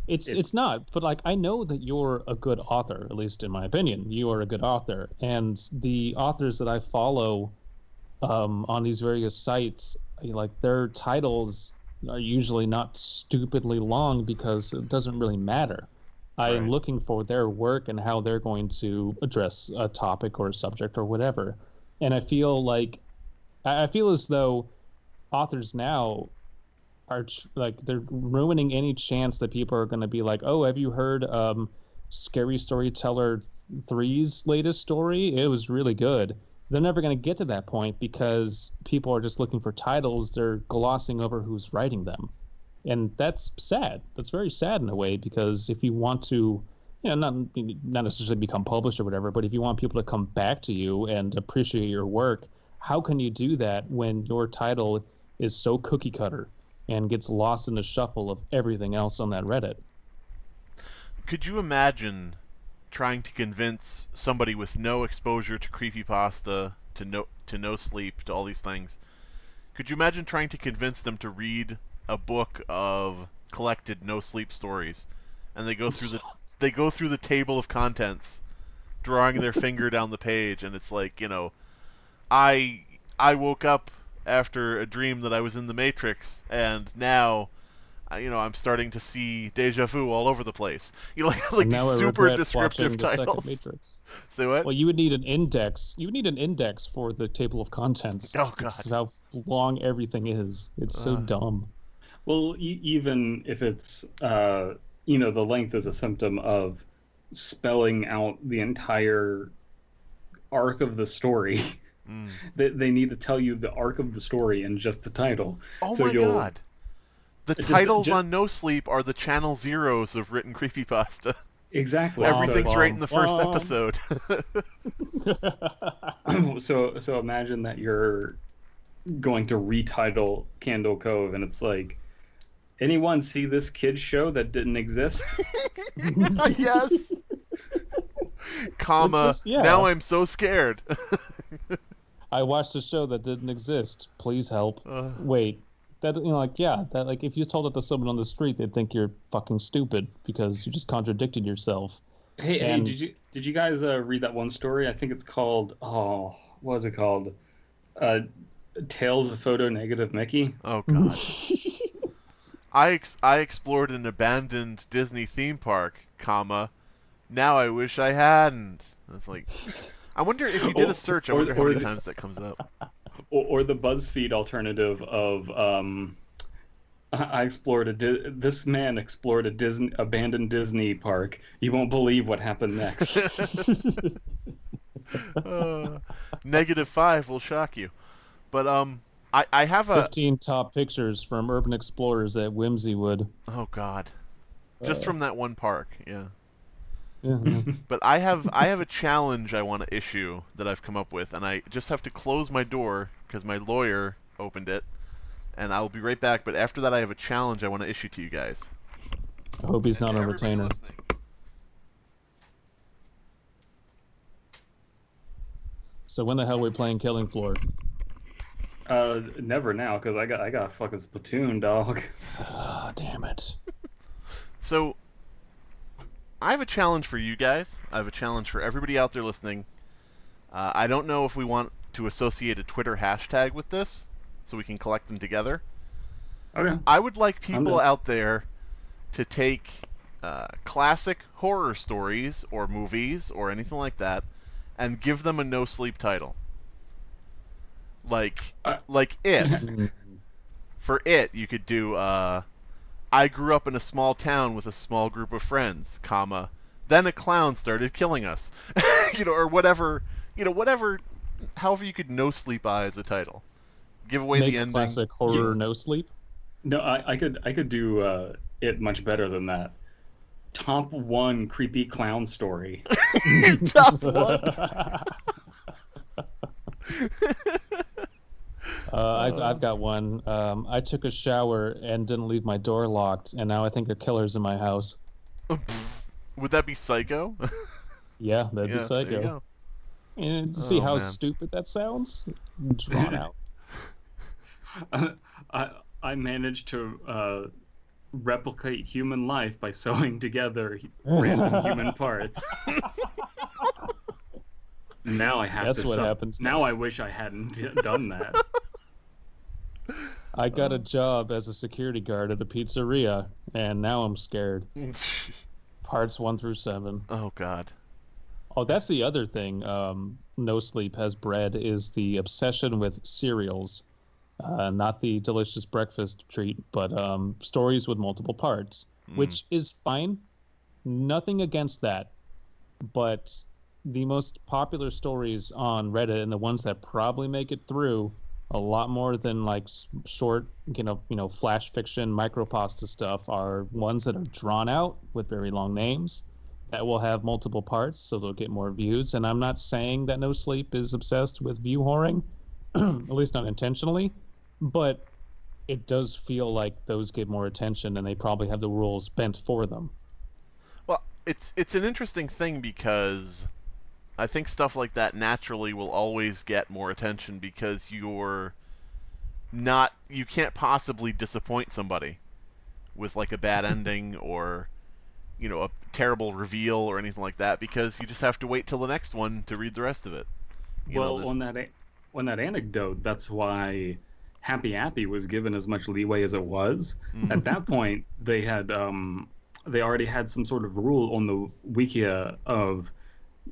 It's not, but like, I know that you're a good author, at least in my opinion. You are a good author, and the authors that I follow on these various sites, like, their titles are usually not stupidly long, because it doesn't really matter. I am looking for their work and how they're going to address a topic or a subject or whatever. And I feel as though authors now are like, they're ruining any chance that people are going to be like, oh, have you heard Scary Storyteller 3's latest story? It was really good. They're never going to get to that point, because people are just looking for titles. They're glossing over who's writing them. And that's sad. That's very sad in a way, because if you want to, not necessarily become published or whatever, but if you want people to come back to you and appreciate your work, how can you do that when your title is so cookie cutter and gets lost in the shuffle of everything else on that Reddit? Could you imagine trying to convince somebody with no exposure to creepypasta, to no sleep, to all these things? Could you imagine trying to convince them to read a book of collected no sleep stories, and they go through the table of contents, drawing their finger down the page, and it's like, I woke up after a dream that I was in the Matrix, and now I'm starting to see deja vu all over the place. Like these super descriptive titles. Matrix. Say what? Well, you would need an index. You would need an index for the table of contents. Oh God! Just how long everything is. It's so dumb. Well, even if it's the length is a symptom of spelling out the entire arc of the story. They need to tell you the arc of the story in just the title. Oh my God! The titles on No Sleep are the channel zeros of written creepypasta. Exactly. Everything's right in the first episode. So imagine that you're going to retitle Candle Cove, and it's like, anyone see this kids show that didn't exist? Yes. Comma. Now I'm so scared. I watched a show that didn't exist. Please help. Wait. That if you told it to someone on the street, they'd think you're fucking stupid, because you just contradicted yourself. Hey, did you guys read that one story? I think it's called what is it called? Tales of Photo Negative Mickey. Oh God. I explored an abandoned Disney theme park, comma. Now I wish I hadn't. It's like, I wonder if you did a search. I wonder how many times that comes up. Or the BuzzFeed alternative of this man explored a abandoned Disney park. You won't believe what happened next. -5 will shock you. But I have 15 top pictures from urban explorers at Whimsywood. Oh God. Just from that one park, yeah. Yeah. But I have a challenge I want to issue that I've come up with, and I just have to close my door because my lawyer opened it, and I'll be right back. But after that, I have a challenge I want to issue to you guys. I hope he's not a retainer. Listening. So when the hell are we playing Killing Floor? Never now, because I got fucking Splatoon, dog. Ah, damn it. So I have a challenge for you guys. I have a challenge for everybody out there listening. I don't know if we want to associate a Twitter hashtag with this, so we can collect them together. Okay. I would like people out there to take classic horror stories or movies or anything like that and give them a no sleep title. Like It. For It, you could do I grew up in a small town with a small group of friends, comma, then a clown started killing us. Or whatever, however you could no sleep as a title. Give away Makes the ending. classic horror no sleep. No, I could do it much better than that. Top 1 creepy clown story. Top 1. I've got one. I took a shower and didn't leave my door locked, and now I think a killer's in my house. Would that be Psycho? Yeah, that'd be There you Psycho. go. And see how man. stupid that sounds? Drawn out. I managed to replicate human life by sewing together random human parts. Now I have That's to. what happens Now next. I wish I hadn't done that. I got a job as a security guard at a pizzeria, and now I'm scared. Parts 1 through 7. Oh God. Oh, that's the other thing. No Sleep has bred is the obsession with cereals, not the delicious breakfast treat, but stories with multiple parts, which is fine. Nothing against that, but the most popular stories on Reddit and the ones that probably make it through a lot more than like short, flash fiction, micropasta stuff are ones that are drawn out with very long names that will have multiple parts, so they'll get more views. And I'm not saying that No Sleep is obsessed with view whoring, at least not intentionally, but it does feel like those get more attention, and they probably have the rules bent for them. Well, it's an interesting thing because I think stuff like that naturally will always get more attention because you can't possibly disappoint somebody with like a bad ending or a terrible reveal or anything like that, because you just have to wait till the next one to read the rest of it. On that anecdote, that's why Happy Happy was given as much leeway as it was. At that point, they already had some sort of rule on the Wikia of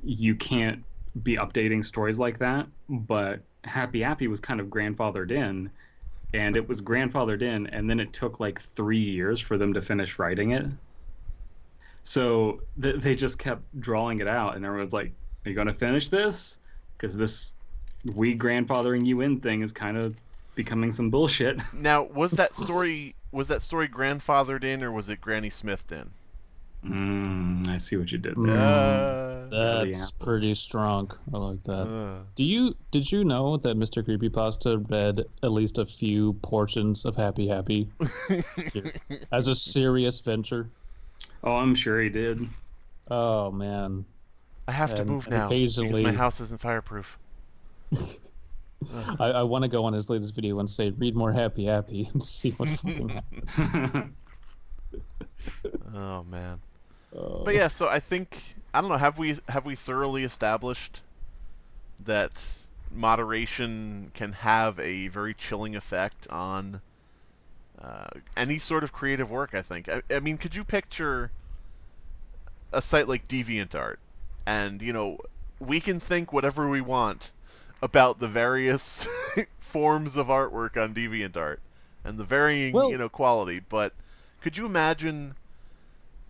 you can't be updating stories like that, but Happy Happy was kind of grandfathered in, and it was grandfathered in, and then it took like 3 years for them to finish writing it. So they just kept drawing it out, and everyone's like, are you going to finish this? Because this we grandfathering you in thing is kind of becoming some bullshit. Now, was that story grandfathered in, or was it Granny Smithed in? I see what you did there. That's pretty strong. I like that. Did you know that Mr. Creepypasta read at least a few portions of Happy Happy as a serious venture? Oh, I'm sure he did. Oh man, I have to move now because my house isn't fireproof. I want to go on his latest video and say, read more Happy Happy and see what fucking happens. Oh man. But yeah, so I think, I don't know, have we thoroughly established that moderation can have a very chilling effect on any sort of creative work, I think. I mean, could you picture a site like DeviantArt, and we can think whatever we want about the various forms of artwork on DeviantArt and the varying quality, but could you imagine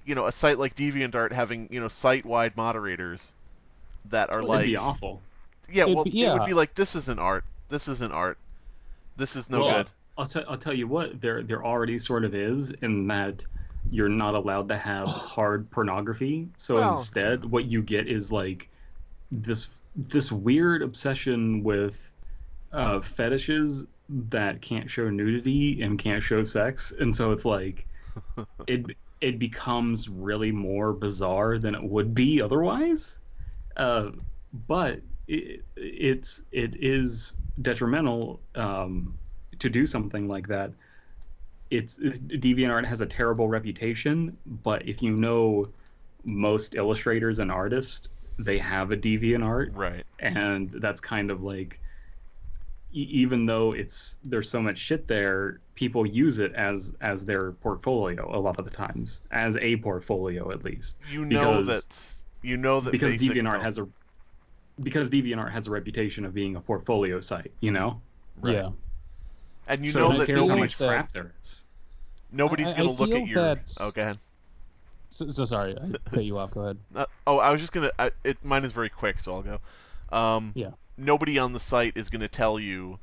a site like DeviantArt having site-wide moderators that are like, it'd be awful. Yeah, it would be like, this isn't art, this isn't art, this is no good. I'll tell you what, there already sort of is, in that you're not allowed to have hard pornography. So instead, what you get is like this weird obsession with fetishes that can't show nudity and can't show sex, and so it's like it becomes really more bizarre than it would be otherwise. But it is detrimental to do something like that. DeviantArt has a terrible reputation, but if you know most illustrators and artists, they have a DeviantArt, Right. and that's kind of like, even though there's so much shit there, people use it as their portfolio a lot of the times, as a portfolio at least, You know that because because basic. DeviantArt has a because DeviantArt has a reputation of being a portfolio site, you know? Right. Yeah. And you So know who that cares how much that- crap there is? nobody's I gonna look feel at your. that- Oh, go ahead. So sorry, I cut you off. Go ahead. I was just gonna. Mine is very quick, so I'll go. Yeah. Nobody on the site is gonna tell you,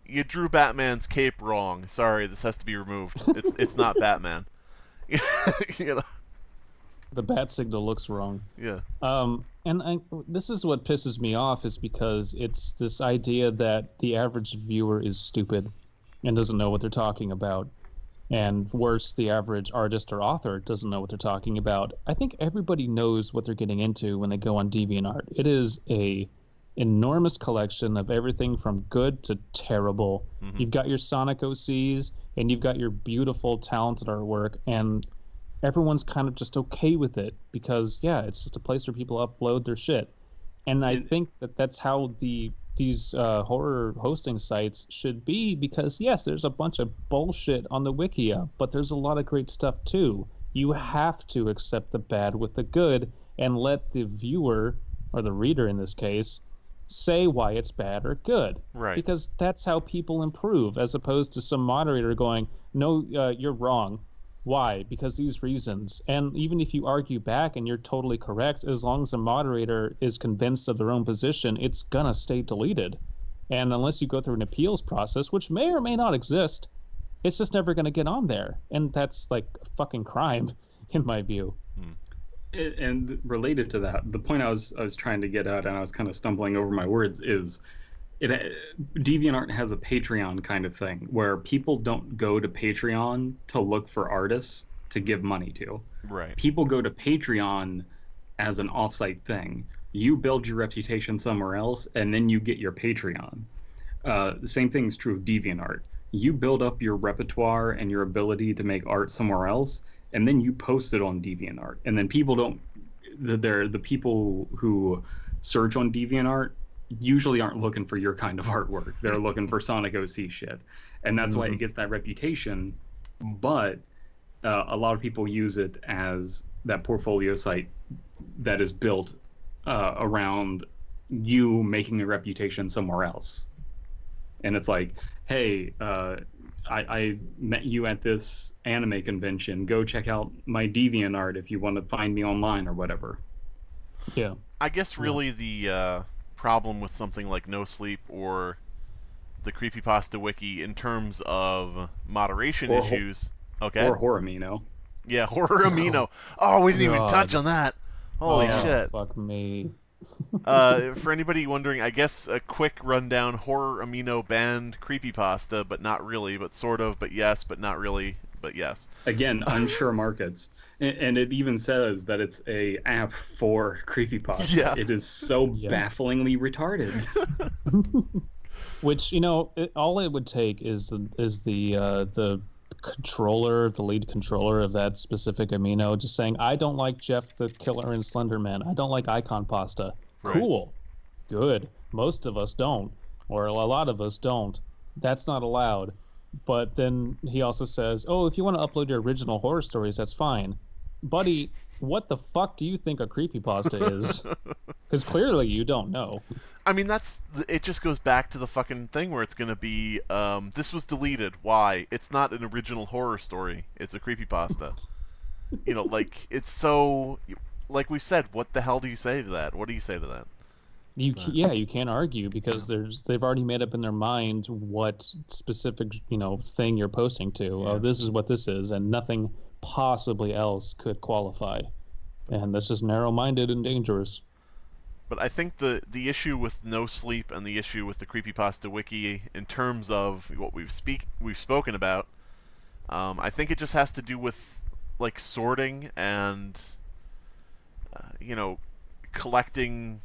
you drew Batman's cape wrong. Sorry, this has to be removed. It's not Batman. you know? The bat signal looks wrong. Yeah. This is what pisses me off, is because it's this idea that the average viewer is stupid and doesn't know what they're talking about. And worse, the average artist or author doesn't know what they're talking about. I think everybody knows what they're getting into when they go on DeviantArt. It is a enormous collection of everything from good to terrible. Mm-hmm. You've got your Sonic OCs, and you've got your beautiful, talented artwork, and everyone's kind of just okay with it because, yeah, it's just a place where people upload their shit. And I think that that's how these horror hosting sites should be, because, yes, there's a bunch of bullshit on the Wikia, but there's a lot of great stuff, too. You have to accept the bad with the good and let the viewer, or the reader in this case, say why it's bad or good. Right. Because that's how people improve, as opposed to some moderator going, no, you're wrong. Why? Because these reasons. And even if you argue back and you're totally correct, as long as the moderator is convinced of their own position, it's gonna stay deleted. And unless you go through an appeals process, which may or may not exist, it's just never gonna get on there. And that's like a fucking crime, in my view. And related to that, the point I was trying to get at, and I was kind of stumbling over my words, is DeviantArt has a Patreon kind of thing where people don't go to Patreon to look for artists to give money to. Right. People go to Patreon as an offsite thing. You build your reputation somewhere else, and then you get your Patreon. The same thing is true of DeviantArt. You build up your repertoire and your ability to make art somewhere else, and then you post it on DeviantArt. And then people don't. The people who search on DeviantArt usually aren't looking for your kind of artwork. They're looking for Sonic OC shit, and that's why it gets that reputation. But a lot of people use it as that portfolio site that is built around you making a reputation somewhere else. And it's like, hey, I met you at this anime convention. Go check out my DeviantArt if you want to find me online or whatever. Yeah. I guess really the problem with something like No Sleep or the Creepypasta Wiki in terms of moderation issues. Okay. Or Horror-Amino. Yeah, Horror Amino. Oh, we didn't even touch on that. Holy shit. Fuck me. For anybody wondering, I guess a quick rundown: Horror Amino banned Creepypasta, but not really, but sort of, but yes, but not really, but yes. Again, unsure markets. And it even says that it's a app for Creepypasta. Yeah. It is so bafflingly retarded. Which, all it would take is the controller, the lead controller of that specific amino, just saying, I don't like Jeff the Killer and Slenderman. I don't like Icon Pasta. Right. Cool. Good. Most of us don't. Or a lot of us don't. That's not allowed. But then he also says, oh, if you want to upload your original horror stories, that's fine. Buddy, what the fuck do you think a creepypasta is? Because clearly you don't know. I mean, it just goes back to the fucking thing where it's going to be, this was deleted. Why? It's not an original horror story. It's a creepypasta. It's so, like we said, what the hell do you say to that? What do you say to that? You can't argue because they've already made up in their mind what specific thing you're posting to. Yeah. Oh, this is what this is, and nothing possibly else could qualify. And this is narrow-minded and dangerous. But I think the issue with No Sleep and the issue with the Creepypasta Wiki, in terms of what we've spoken about, I think it just has to do with sorting and collecting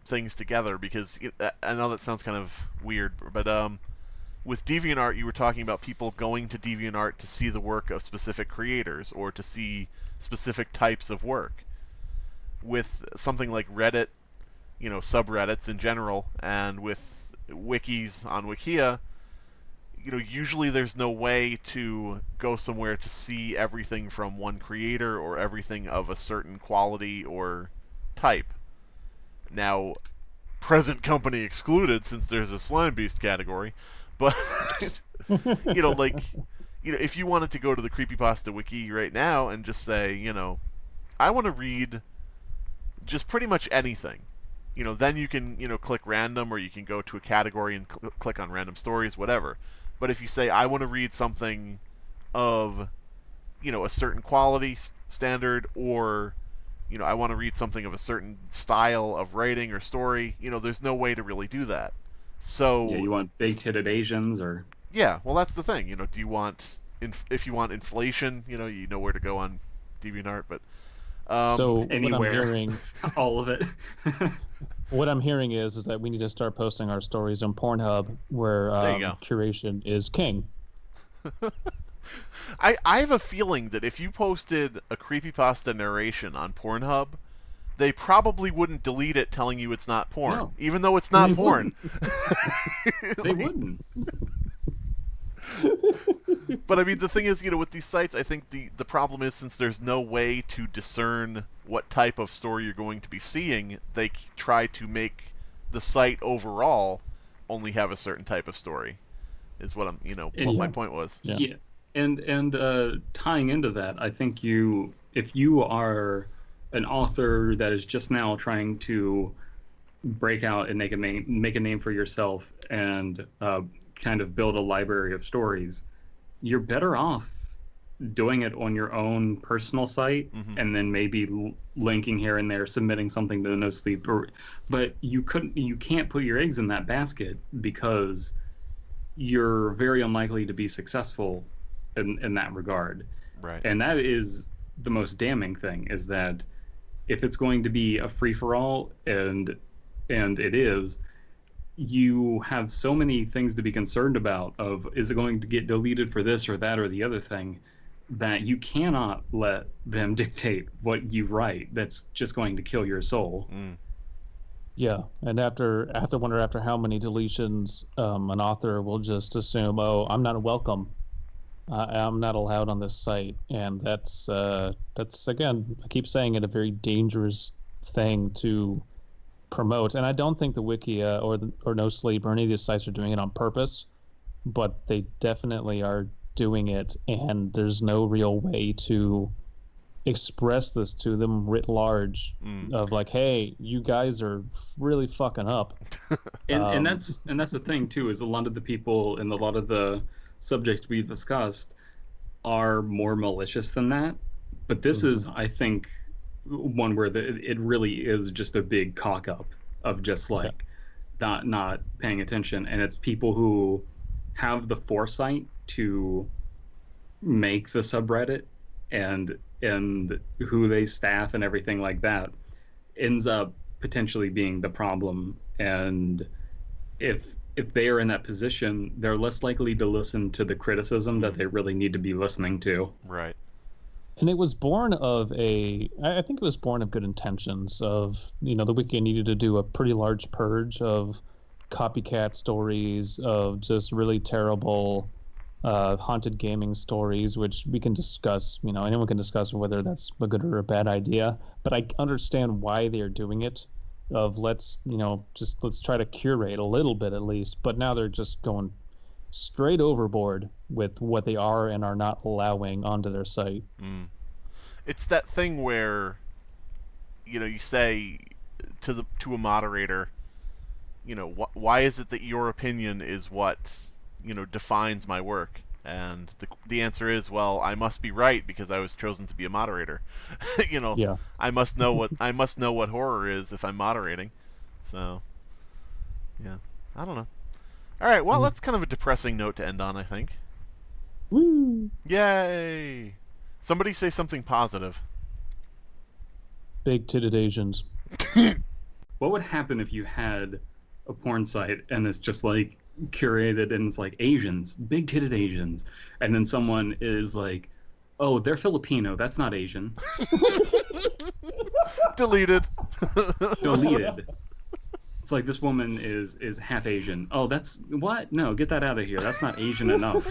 things together. Because I know that sounds kind of weird, but with DeviantArt, you were talking about people going to DeviantArt to see the work of specific creators or to see specific types of work. With something like Reddit, subreddits in general, and with wikis on Wikia, usually there's no way to go somewhere to see everything from one creator or everything of a certain quality or type. Now, present company excluded, since there's a Slime Beast category, but if you wanted to go to the Creepypasta wiki right now and just say, I want to read just pretty much anything, then you can, click random, or you can go to a category and click on random stories, whatever. But if you say, I want to read something of, a certain quality standard, or, I want to read something of a certain style of writing or story, there's no way to really do that. So Yeah, you want big-titted Asians, or... Yeah, well, that's the thing. Do you want, if you want inflation, you know where to go on DeviantArt, but... So anywhere. what I'm hearing... all of it. What I'm hearing is that we need to start posting our stories on Pornhub, where There you go. curation is king. I have a feeling that if you posted a creepypasta narration on Pornhub, they probably wouldn't delete it telling you it's not porn, No. even though it's not They porn. They wouldn't. But I mean, the thing is, with these sites, I think the problem is, since there's no way to discern what type of story you're going to be seeing, they try to make the site overall only have a certain type of story. Is what my point was. Yeah. And tying into that, I think if you are an author that is just now trying to break out and make a name for yourself, and kind of build a library of stories, you're better off doing it on your own personal site, and then maybe linking here and there, submitting something to No Sleep. But you can't put your eggs in that basket, because you're very unlikely to be successful in that regard. Right. And that is the most damning thing, is that if it's going to be a free-for-all, and it is, you have so many things to be concerned about of, is it going to get deleted for this or that or the other thing, that you cannot let them dictate what you write. That's just going to kill your soul. Yeah, and after how many deletions, an author will just assume, oh, I'm not welcome. I'm not allowed on this site, and that's again, I keep saying it, a very dangerous thing to promote. And I don't think the Wikia or No Sleep or any of these sites are doing it on purpose, but they definitely are doing it, and there's no real way to express this to them writ large, of like, hey, you guys are really fucking up. And that's the thing too, is a lot of the people and a lot of the subjects we've discussed are more malicious than that. But this is, I think, one where it really is just a big cock up of just like not paying attention. And it's people who have the foresight to make the subreddit, and who they staff and everything like that ends up potentially being the problem. And if they are in that position, they're less likely to listen to the criticism that they really need to be listening to. Right. And it was born of I think it was born of good intentions of, the Wiki needed to do a pretty large purge of copycat stories, of just really terrible haunted gaming stories, which we can discuss, anyone can discuss whether that's a good or a bad idea, but I understand why they're doing it, of let's try to curate a little bit at least. But now they're just going straight overboard with what they are and are not allowing onto their site. It's that thing where, you say to a moderator, why is it that your opinion is what, defines my work? And the answer is, well, I must be right because I was chosen to be a moderator. Yeah. I must know what horror is if I'm moderating. So, yeah, I don't know. All right, well, that's kind of a depressing note to end on, I think. Woo! Yay! Somebody say something positive. Big titted Asians. What would happen if you had a porn site and it's just like curated and it's like Asians, big-titted Asians, and then someone is like, oh, they're Filipino, that's not Asian. Deleted. Deleted. It's like, this woman is half Asian. Oh, that's what? No, get that out of here. That's not Asian enough.